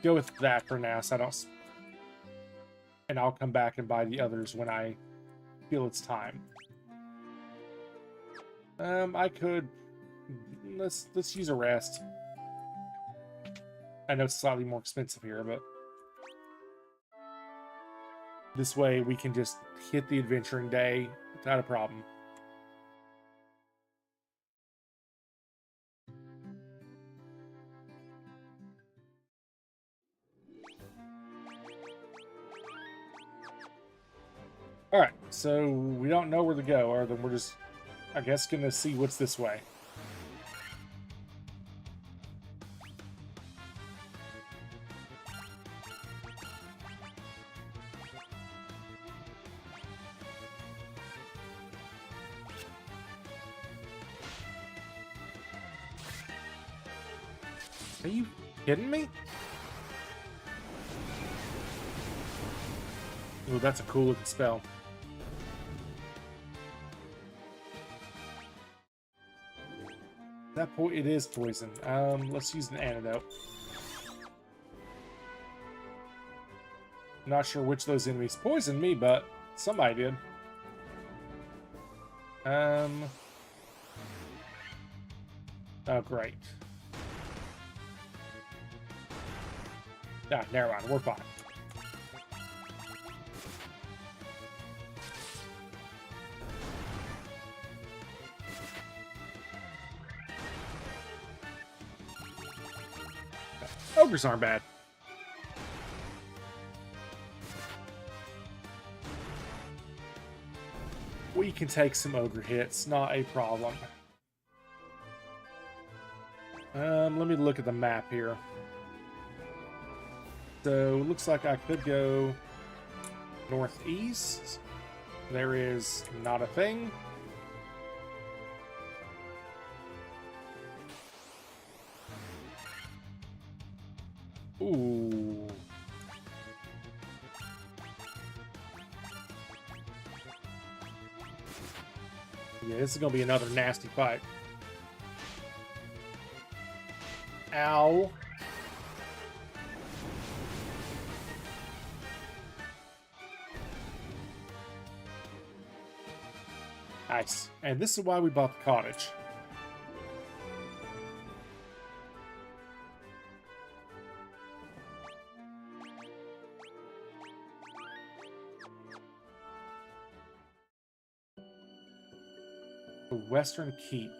Go with that for now, so I don't... And I'll come back and buy the others when I feel it's time. I could... Let's use a rest. I know it's slightly more expensive here, but... This way we can just hit the adventuring day without a problem. Alright, so we don't know where to go, or then we're just, I guess, gonna see what's this way. Are you kidding me? Ooh, that's a cool looking spell. That point, it is poison. Let's use an antidote. Not sure which of those enemies poisoned me, but somebody did. Oh, great. Ah, never mind. We're fine. Ogres aren't bad. We can take some ogre hits, not a problem. Let me look at the map here. So, it looks like I could go northeast. There is not a thing. Ooh. Yeah, this is gonna be another nasty fight. Ow. Nice. And this is why we bought the cottage. The Western Keep.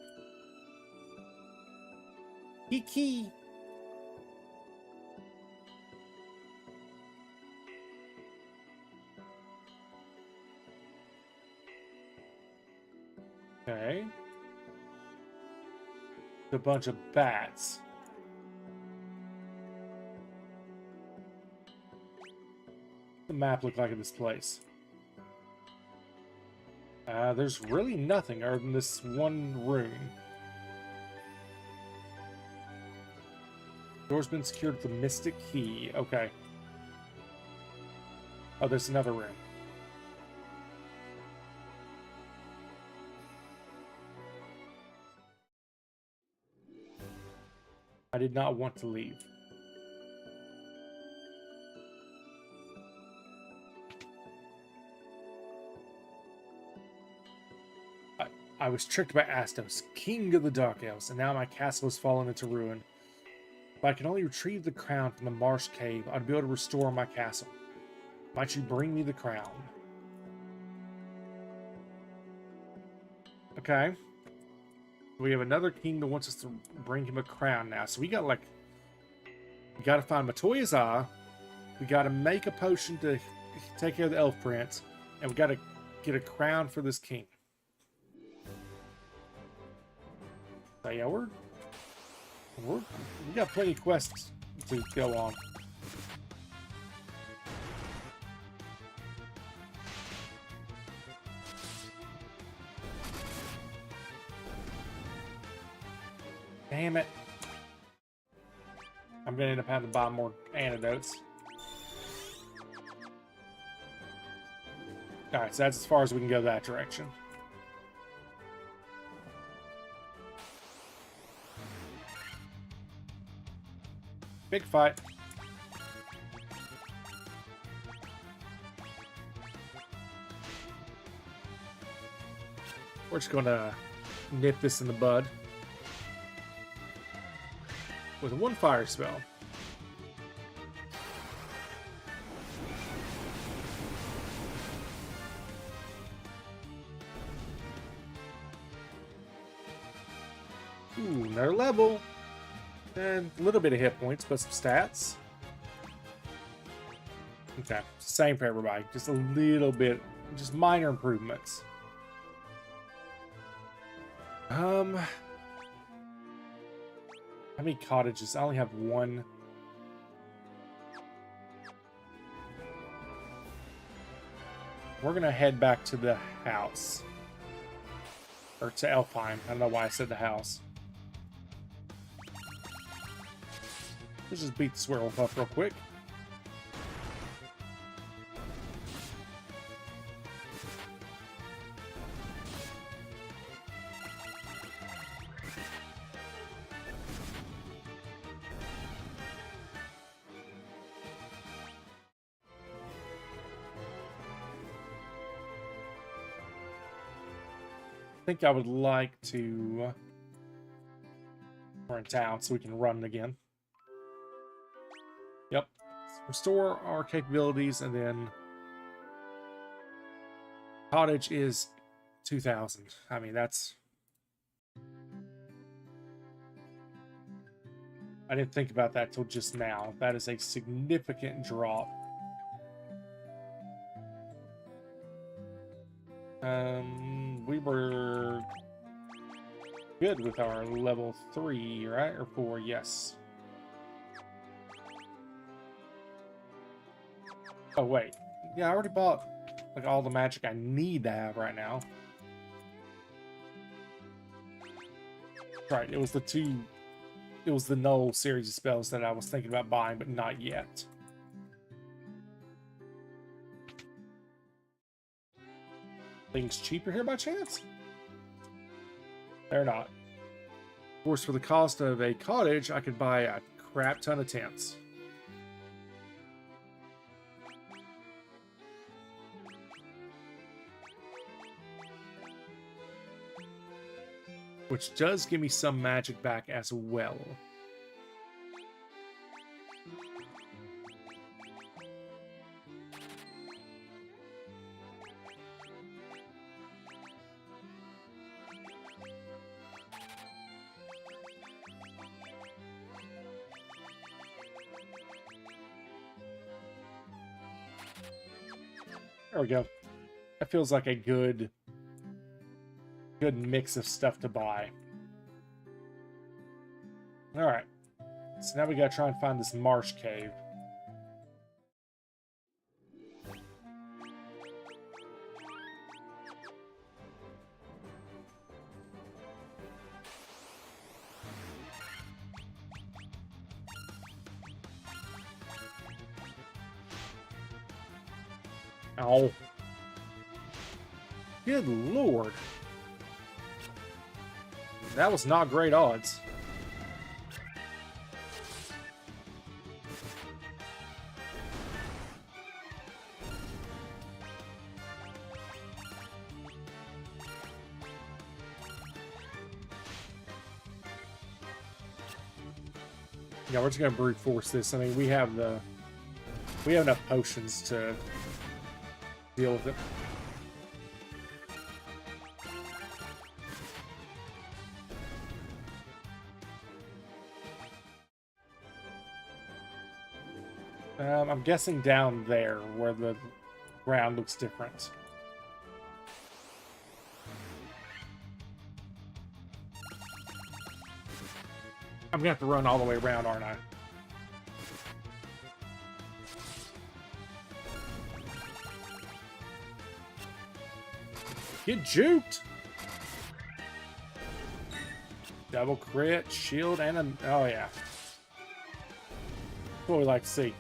Key. Okay. A bunch of bats. What the map look like in this place? There's really nothing other than this one room. Door's been secured with the Mystic Key. Okay. Oh, there's another room. I did not want to leave. I was tricked by Astos, king of the Dark Elves, and now my castle has fallen into ruin. If I can only retrieve the crown from the marsh cave, I'd be able to restore my castle. Might you bring me the crown? Okay. We have another king that wants us to bring him a crown now. So we got like... We gotta find Matoya's Eye. We gotta make a potion to take care of the elf prince. And we gotta get a crown for this king. So yeah, we got plenty of quests to go on. Damn it. I'm gonna end up having to buy more antidotes. Alright, so that's as far as we can go that direction. Big fight. We're just gonna nip this in the bud with one fire spell. Ooh, another level. And a little bit of hit points, but some stats. Okay, same for everybody. Just a little bit Just minor improvements. How many cottages? I only have one. We're gonna head back to the house. Or to Elfheim. I don't know why I said the house. Let's just beat this werewolf up real quick. I think I would like to... We're in town, so we can run again. Yep. Restore our capabilities, and then... Cottage is 2,000. I mean, that's... I didn't think about that till just now. That is a significant drop. We were good with our level 3, right? Or 4, yes. Oh, wait. Yeah, I already bought like all the magic I need to have right now. Right, it was the null series of spells that I was thinking about buying, but not yet. Things cheaper here by chance? They're not. Of course, for the cost of a cottage, I could buy a crap ton of tents. Which does give me some magic back as well. There we go. That feels like a good mix of stuff to buy. Alright. So now we gotta try and find this marsh cave. Ow. Good lord. That was not great odds. Yeah, we're just gonna brute force this. I mean, we have enough potions to deal with it. I'm guessing down there where the ground looks different. I'm gonna have to run all the way around, aren't I? Get juked! Double crit, shield, and a... Oh, yeah. That's what we like to see.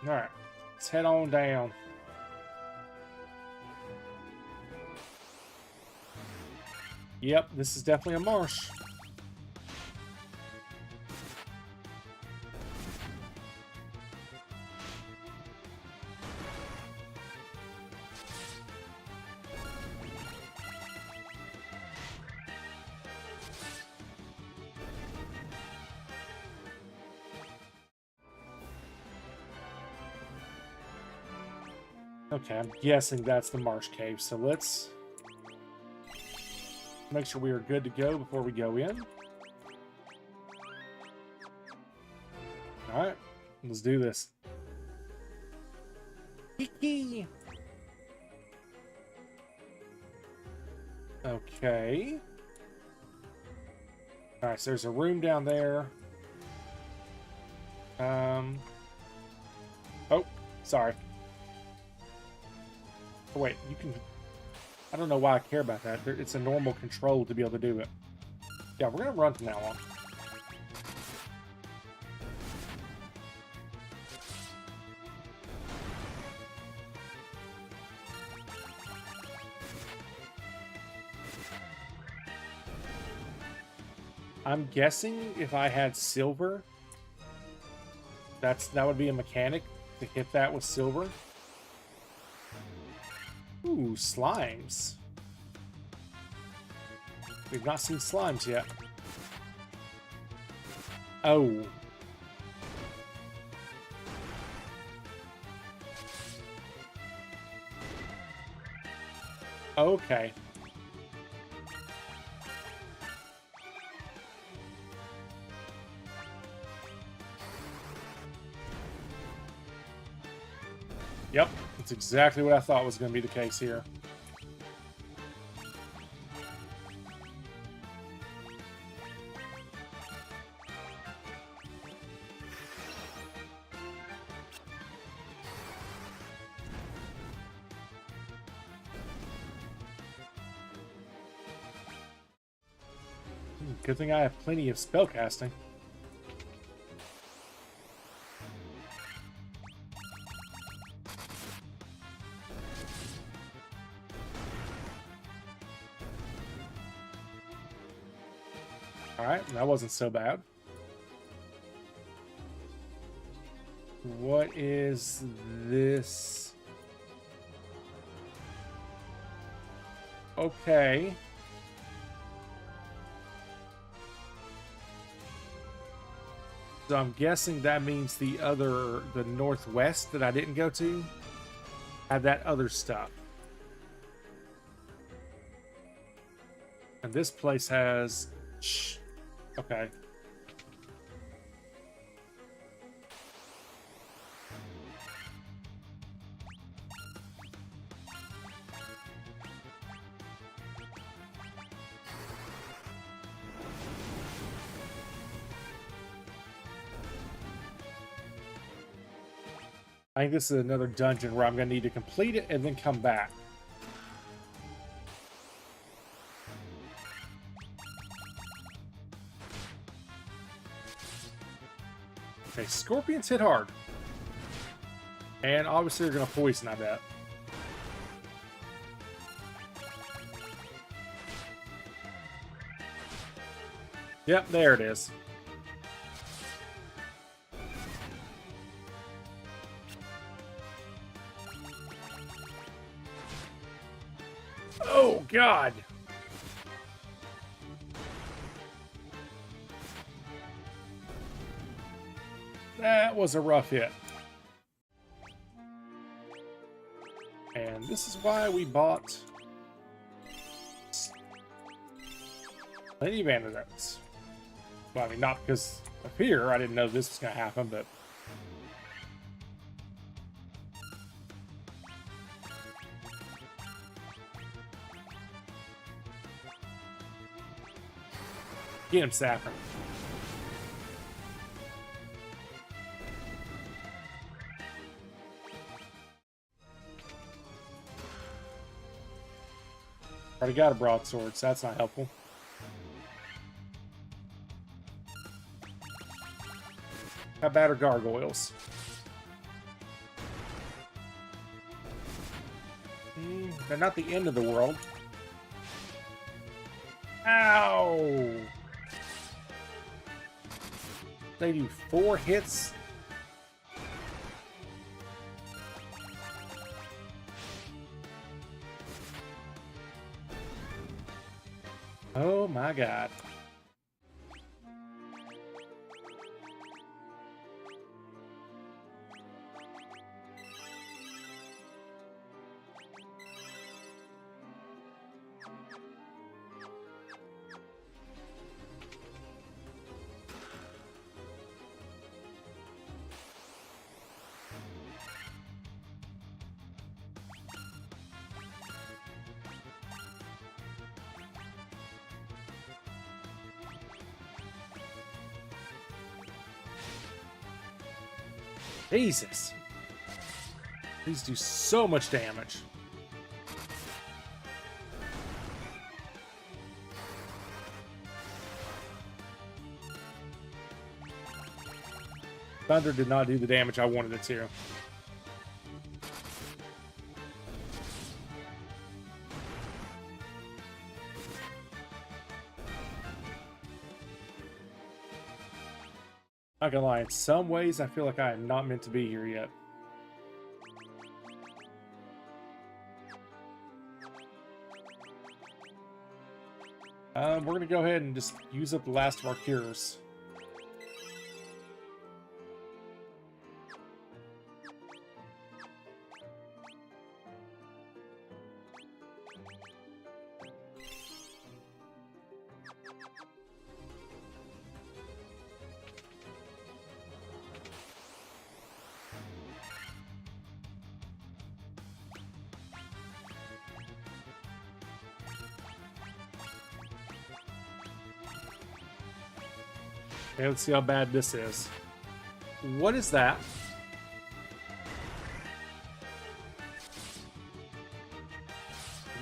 Alright. Let's head on down. Yep, this is definitely a marsh. Okay, I'm guessing that's the marsh cave, so let's make sure we are good to go before we go in. Alright. Let's do this. Kiki. Okay. Alright, so there's a room down there. Oh, sorry. Oh, wait, you can... I don't know why I care about that. It's a normal control to be able to do it. Yeah, we're going to run from now on. I'm guessing if I had silver, that would be a mechanic to hit that with silver. Ooh, slimes. We've not seen slimes yet. Oh. Okay. Yep, that's exactly what I thought was going to be the case here. Good thing I have plenty of spellcasting. Alright, that wasn't so bad. What is this? Okay. So I'm guessing that means the northwest that I didn't go to had that other stuff. And this place has... Okay. I think this is another dungeon where I'm going to need to complete it and then come back. Okay, scorpions hit hard. And obviously they're going to poison, I bet. Yep, there it is. Oh, God! That was a rough hit. And this is why we bought plenty of antidotes. Well, I mean, not because of here. I didn't know this was going to happen, but... Get him, Saffron. Already got a broadsword, so that's not helpful. How bad are gargoyles? They're not the end of the world. Ow! They do 4 hits. Oh my God. Jesus. These do so much damage. Thunder did not do the damage I wanted it to. Not gonna lie, in some ways I feel like I am not meant to be here yet. We're gonna go ahead and just use up the last of our cures. Okay, let's see how bad this is. What is that?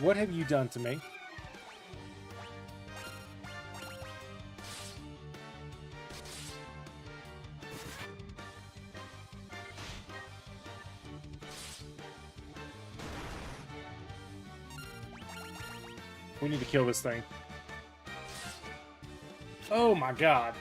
What have you done to me? We need to kill this thing. Oh my god.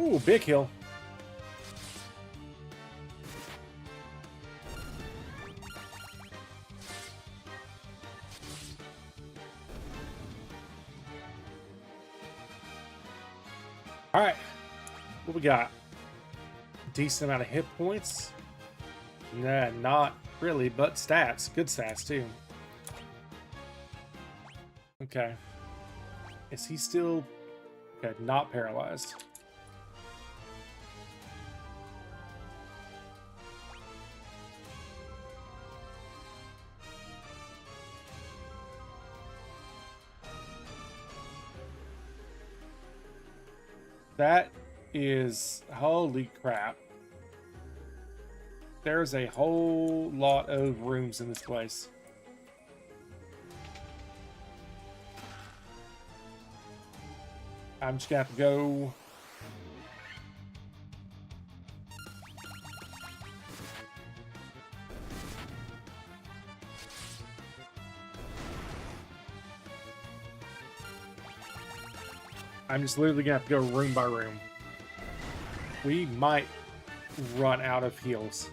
Ooh, big hill. All right, what we got? Decent amount of hit points. Nah, not really, but stats. Good stats, too. Okay. Is he still... Okay, not paralyzed. That is... Holy crap. There's a whole lot of rooms in this place. I'm just gonna have to go... I'm just literally gonna have to go room by room. We might run out of heals.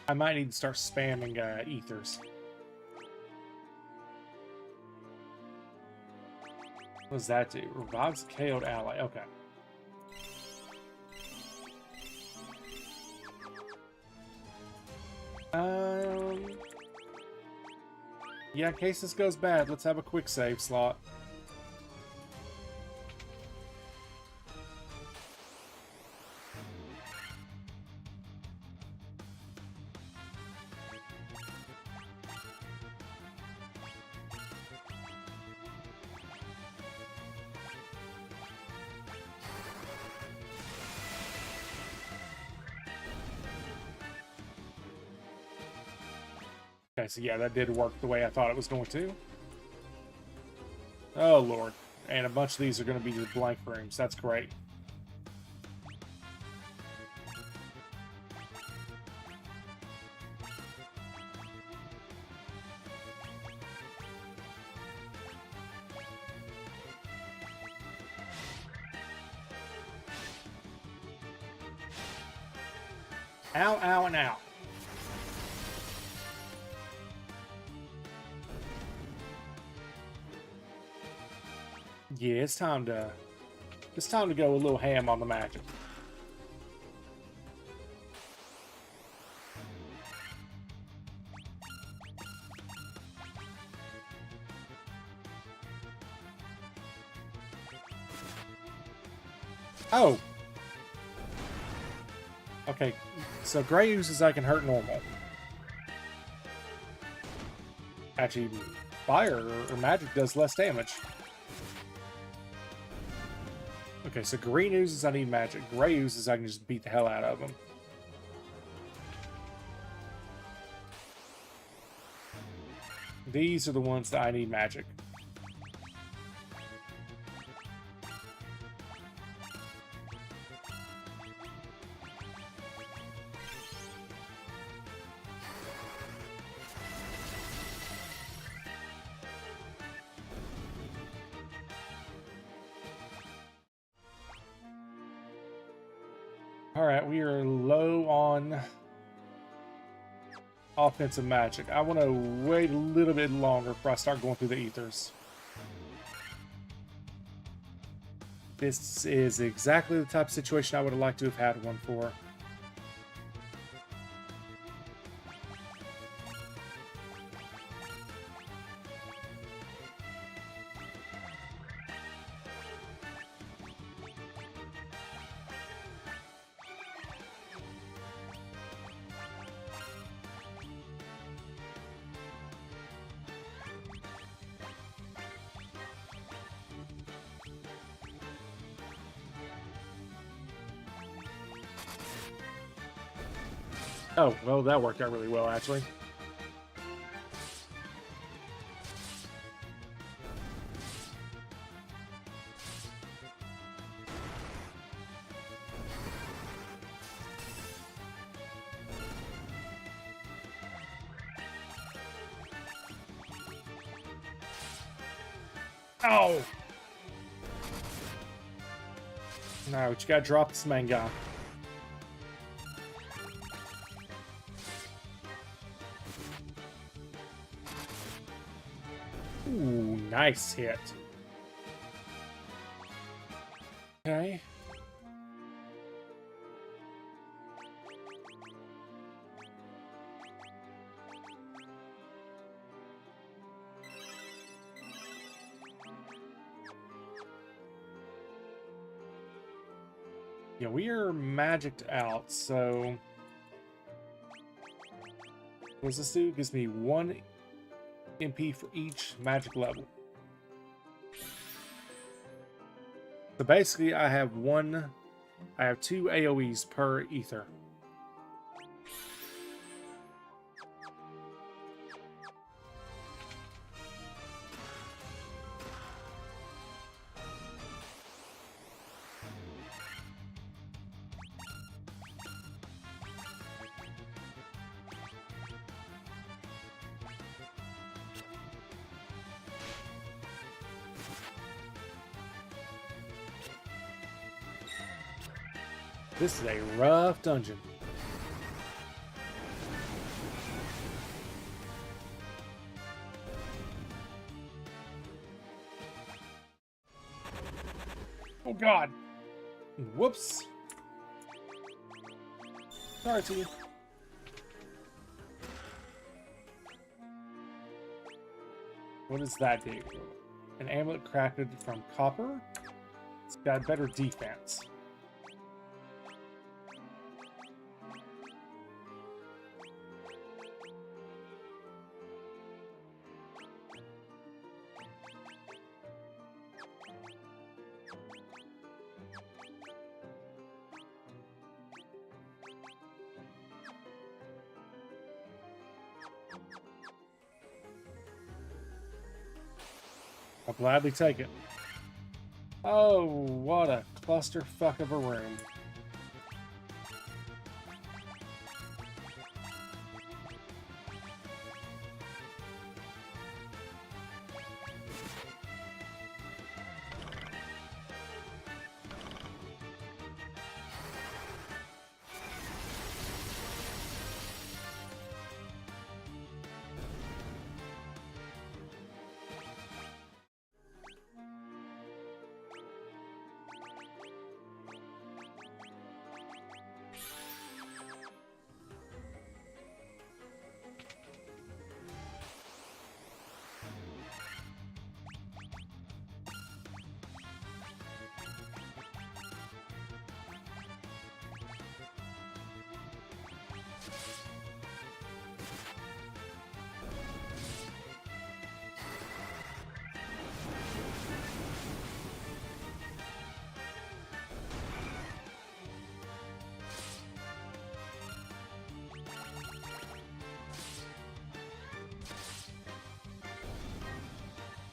I might need to start spamming ethers. What does that do? Revives a KO'd ally. Okay. Yeah, in case this goes bad, let's have a quick save slot. Okay, so yeah, that did work the way I thought it was going to. Oh, Lord. And a bunch of these are going to be just blank rooms. That's great. Ow, ow, and ow. Yeah, it's time to go a little ham on the magic. Oh. Okay, so gray uses I can hurt normal. Actually, fire or magic does less damage. Okay, so green uses I need magic. Gray uses I can just beat the hell out of them. These are the ones that I need magic. Alright, we are low on offensive magic. I want to wait a little bit longer before I start going through the ethers. This is exactly the type of situation I would have liked to have had one for. Oh, well, that worked out really well, actually. Oh! No, but you gotta drop this main guy. Ooh, nice hit. Okay. Yeah, we are magicked out, so what does this do? It gives me 1 MP for each magic level. So basically I have 2 AoEs per ether. This is a rough dungeon. Oh God. Whoops. Sorry to you. What does that do? An amulet crafted from copper? It's got better defense. I'll gladly take it. Oh, what a clusterfuck of a room.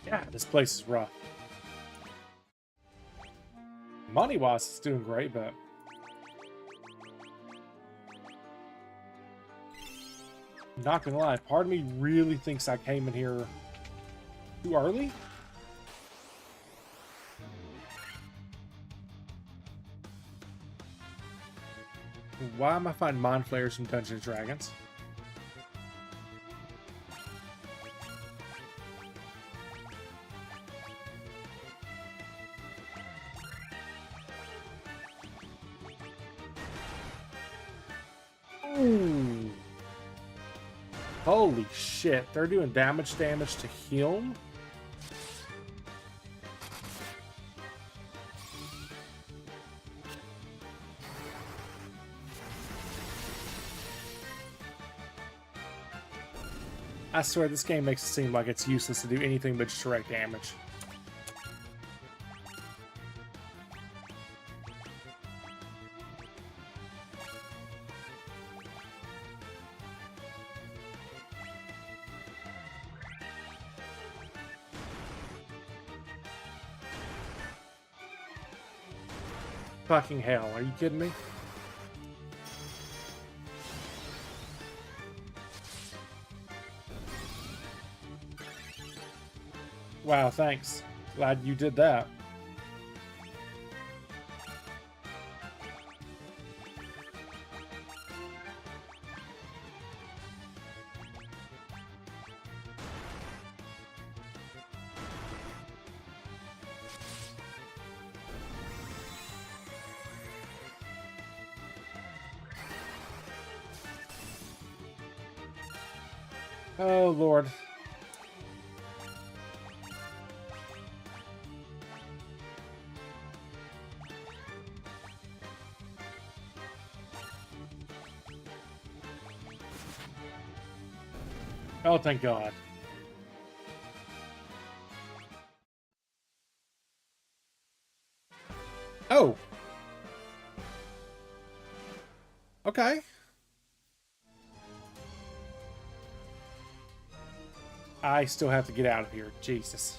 Yeah, this place is rough. Money-wise, it's doing great, but... not gonna lie, part of me really thinks I came in here too early. Why am I finding Mind Flayers from Dungeons & Dragons? Ooh. Holy shit, they're doing damage to him? I swear, this game makes it seem like it's useless to do anything but just direct damage. Fucking hell, are you kidding me? Wow, thanks. Glad you did that. Oh, Lord. Oh, thank God. Oh. Okay. I still have to get out of here. Jesus.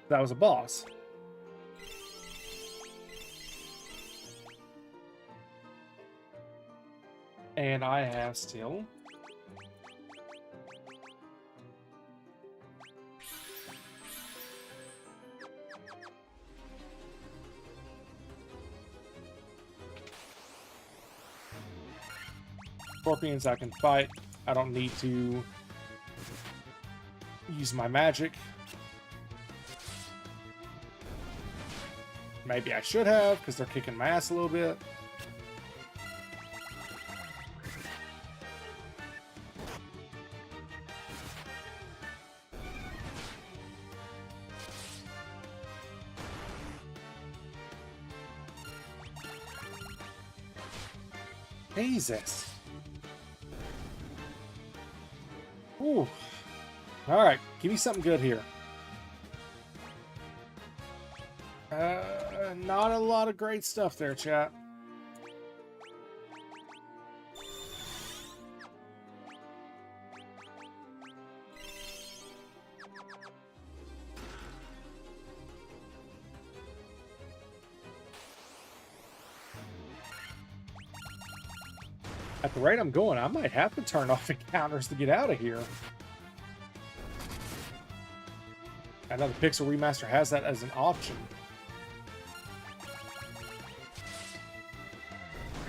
That was a boss. And I have still... scorpions I can fight. I don't need to use my magic. Maybe I should have, because they're kicking my ass a little bit. Jesus. Ooh. Alright, give me something good here. Not a lot of great stuff there, chat. At the rate I'm going, I might have to turn off encounters to get out of here. I know the Pixel Remaster has that as an option.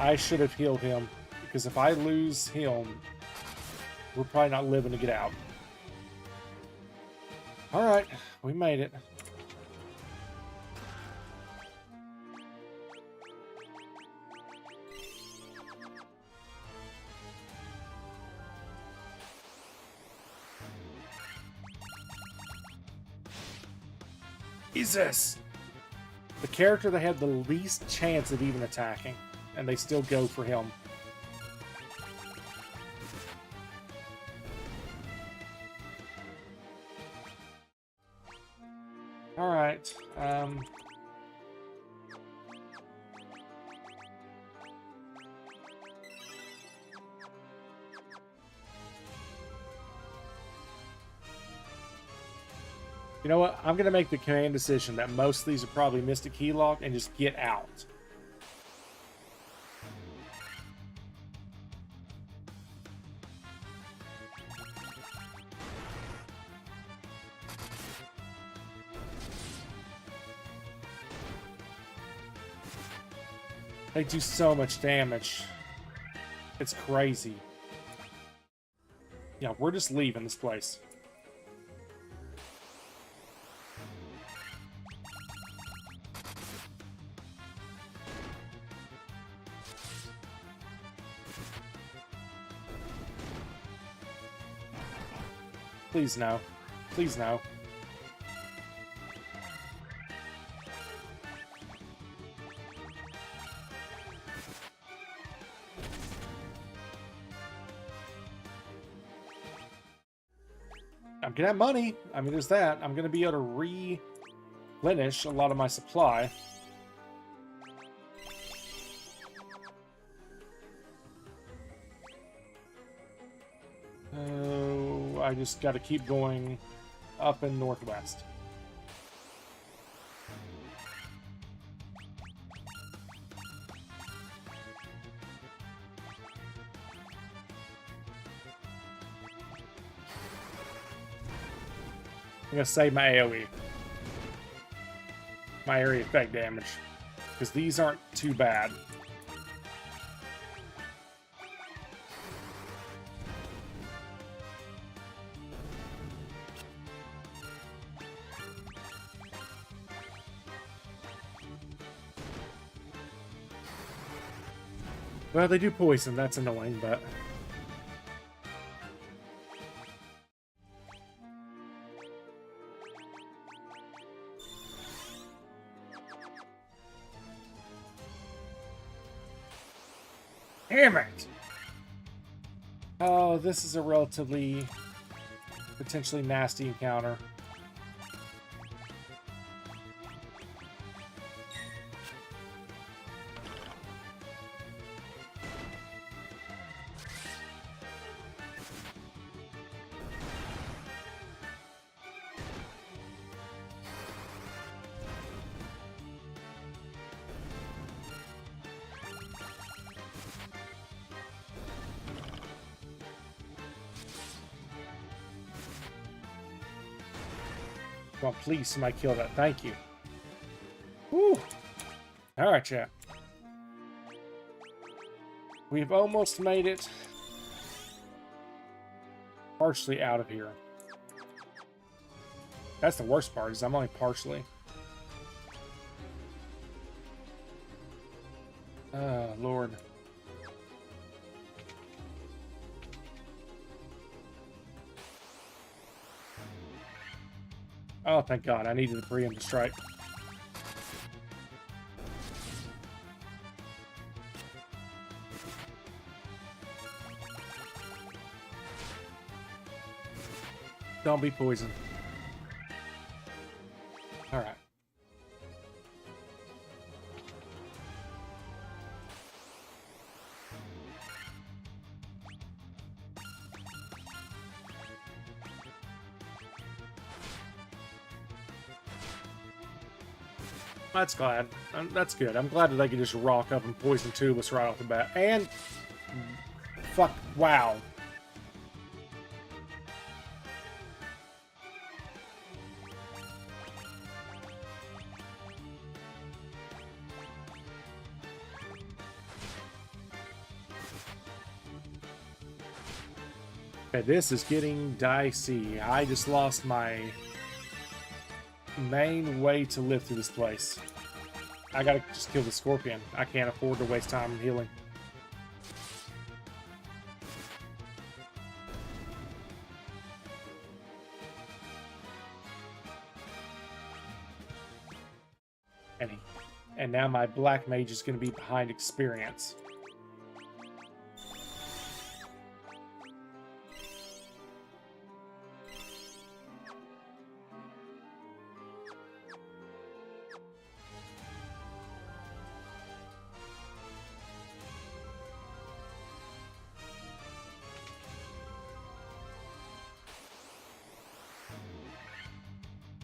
I should have healed him, because if I lose him, we're probably not living to get out. Alright, we made it. Jesus! The character that had the least chance of even attacking, and they still go for him. Alright, you know what? I'm going to make the command decision that most of these are probably Mystic Keylock and just get out. They do so much damage. It's crazy. Yeah, we're just leaving this place. Please no. Please no. I'm gonna have money. I mean, there's that. I'm gonna be able to replenish a lot of my supply. I just got to keep going up and northwest. I'm going to save my AoE. My area effect damage. Because these aren't too bad. Well, they do poison. That's annoying, but... Damn it! Oh, this is a relatively... potentially nasty encounter. Come on, please, somebody kill that. Thank you. Woo! Alright, chat. We've almost made it partially out of here. That's the worst part, is I'm only partially. Lord. Oh, thank God. I needed the preemptive strike. Don't be poisoned. Alright. That's glad. That's good. I'm glad that they could just rock up and poison two of us right off the bat. And... fuck. Wow. Okay, this is getting dicey. I just lost my main way to live through this place. I gotta just kill the scorpion. I can't afford to waste time healing. And now my black mage is going to be behind experience.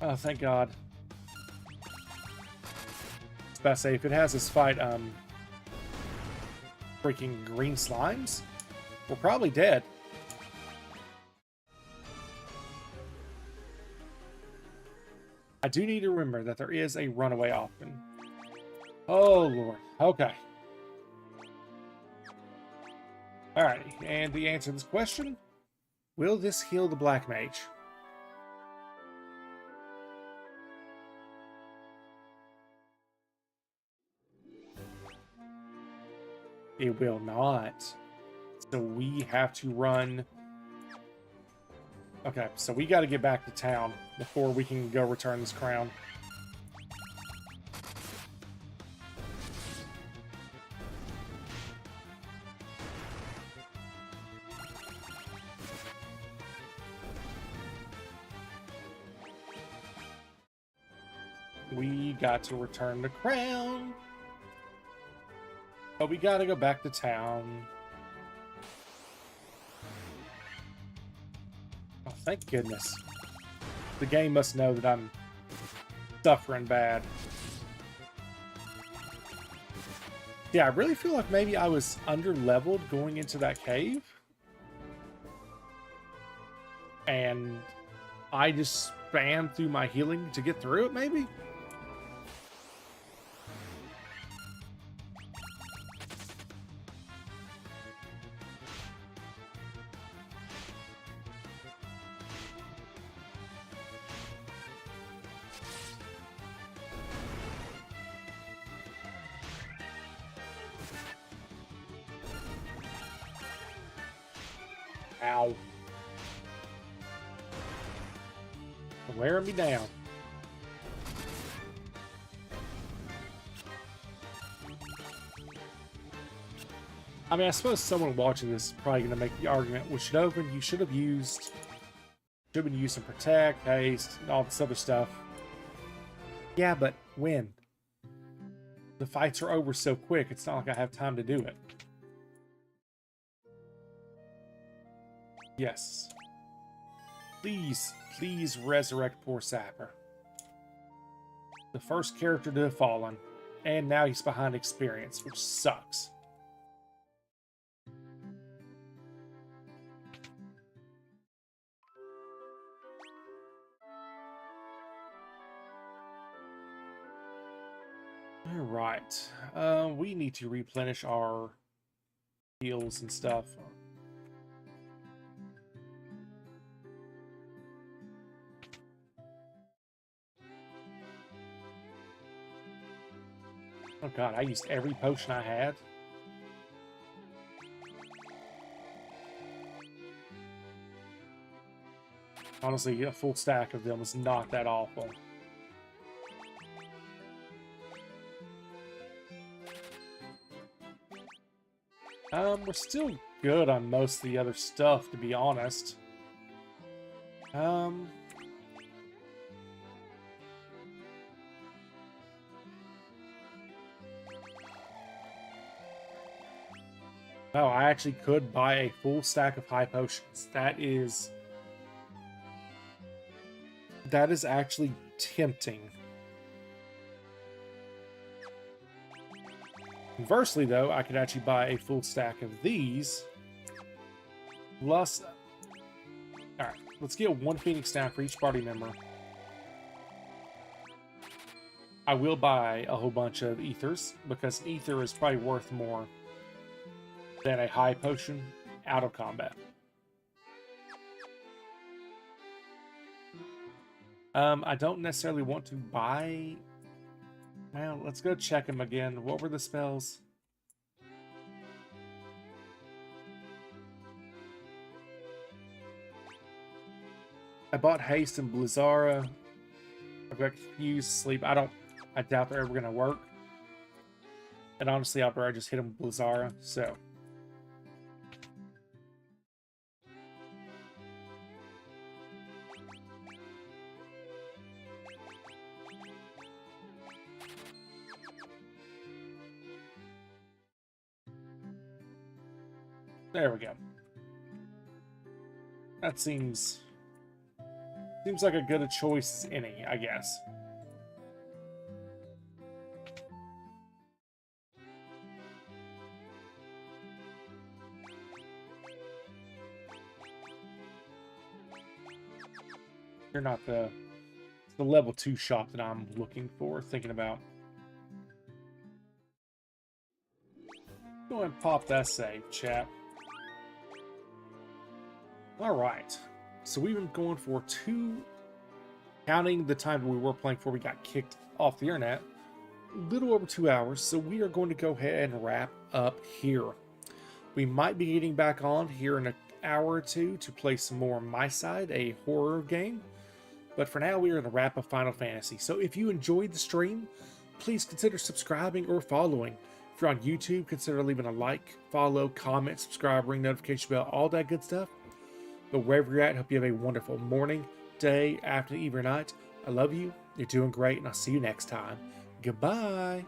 Oh, thank God. I was about to say, if it has us fight, freaking green slimes, we're probably dead. I do need to remember that there is a runaway option. Oh, Lord. Okay. Alright, and the answer to this question, will this heal the black mage? It will not. So we have to run. Okay, so we got to get back to town before we can go return this crown. We got to return the crown. But we gotta go back to town. Oh, thank goodness. The game must know that I'm suffering bad. Yeah, I really feel like maybe I was under-leveled going into that cave. And I just spammed through my healing to get through it, maybe? Ow. Wearing me down. I mean, I suppose someone watching this is probably going to make the argument, well, you should have been using Protect, Haste, and all this other stuff. Yeah, but when? The fights are over so quick, it's not like I have time to do it. Yes. Please, please resurrect poor Sapper. The first character to have fallen. And now he's behind experience, which sucks. Alright. We need to replenish our heals and stuff. Oh god, I used every potion I had. Honestly, a full stack of them is not that awful. We're still good on most of the other stuff, to be honest. Oh, I actually could buy a full stack of high potions. That is actually tempting. Conversely, though, I could actually buy a full stack of these. Plus, alright, let's get one Phoenix down for each party member. I will buy a whole bunch of ethers, because ether is probably worth more than a high potion out of combat. I don't necessarily want to buy... Well, let's go check them again. What were the spells? I bought Haste and Blizzara. I've got Confused, Sleep. I don't I doubt they're ever going to work. And honestly, I'd rather just hit him with Blizzara, so. There we go. That seems like a good a choice as any, I guess. You're not the level 2 shop that I'm looking for, thinking about. Go ahead and pop that save, chap. Alright. So we've been going for counting the time we were playing before we got kicked off the internet, a little over 2 hours. So we are going to go ahead and wrap up here. We might be getting back on here in an hour or two to play some more on my side, a horror game. But for now, we are going to wrap up Final Fantasy. So if you enjoyed the stream, please consider subscribing or following. If you're on YouTube, consider leaving a like, follow, comment, subscribe, ring notification bell, all that good stuff. But wherever you're at, I hope you have a wonderful morning, day, afternoon, evening, or night. I love you. You're doing great, and I'll see you next time. Goodbye.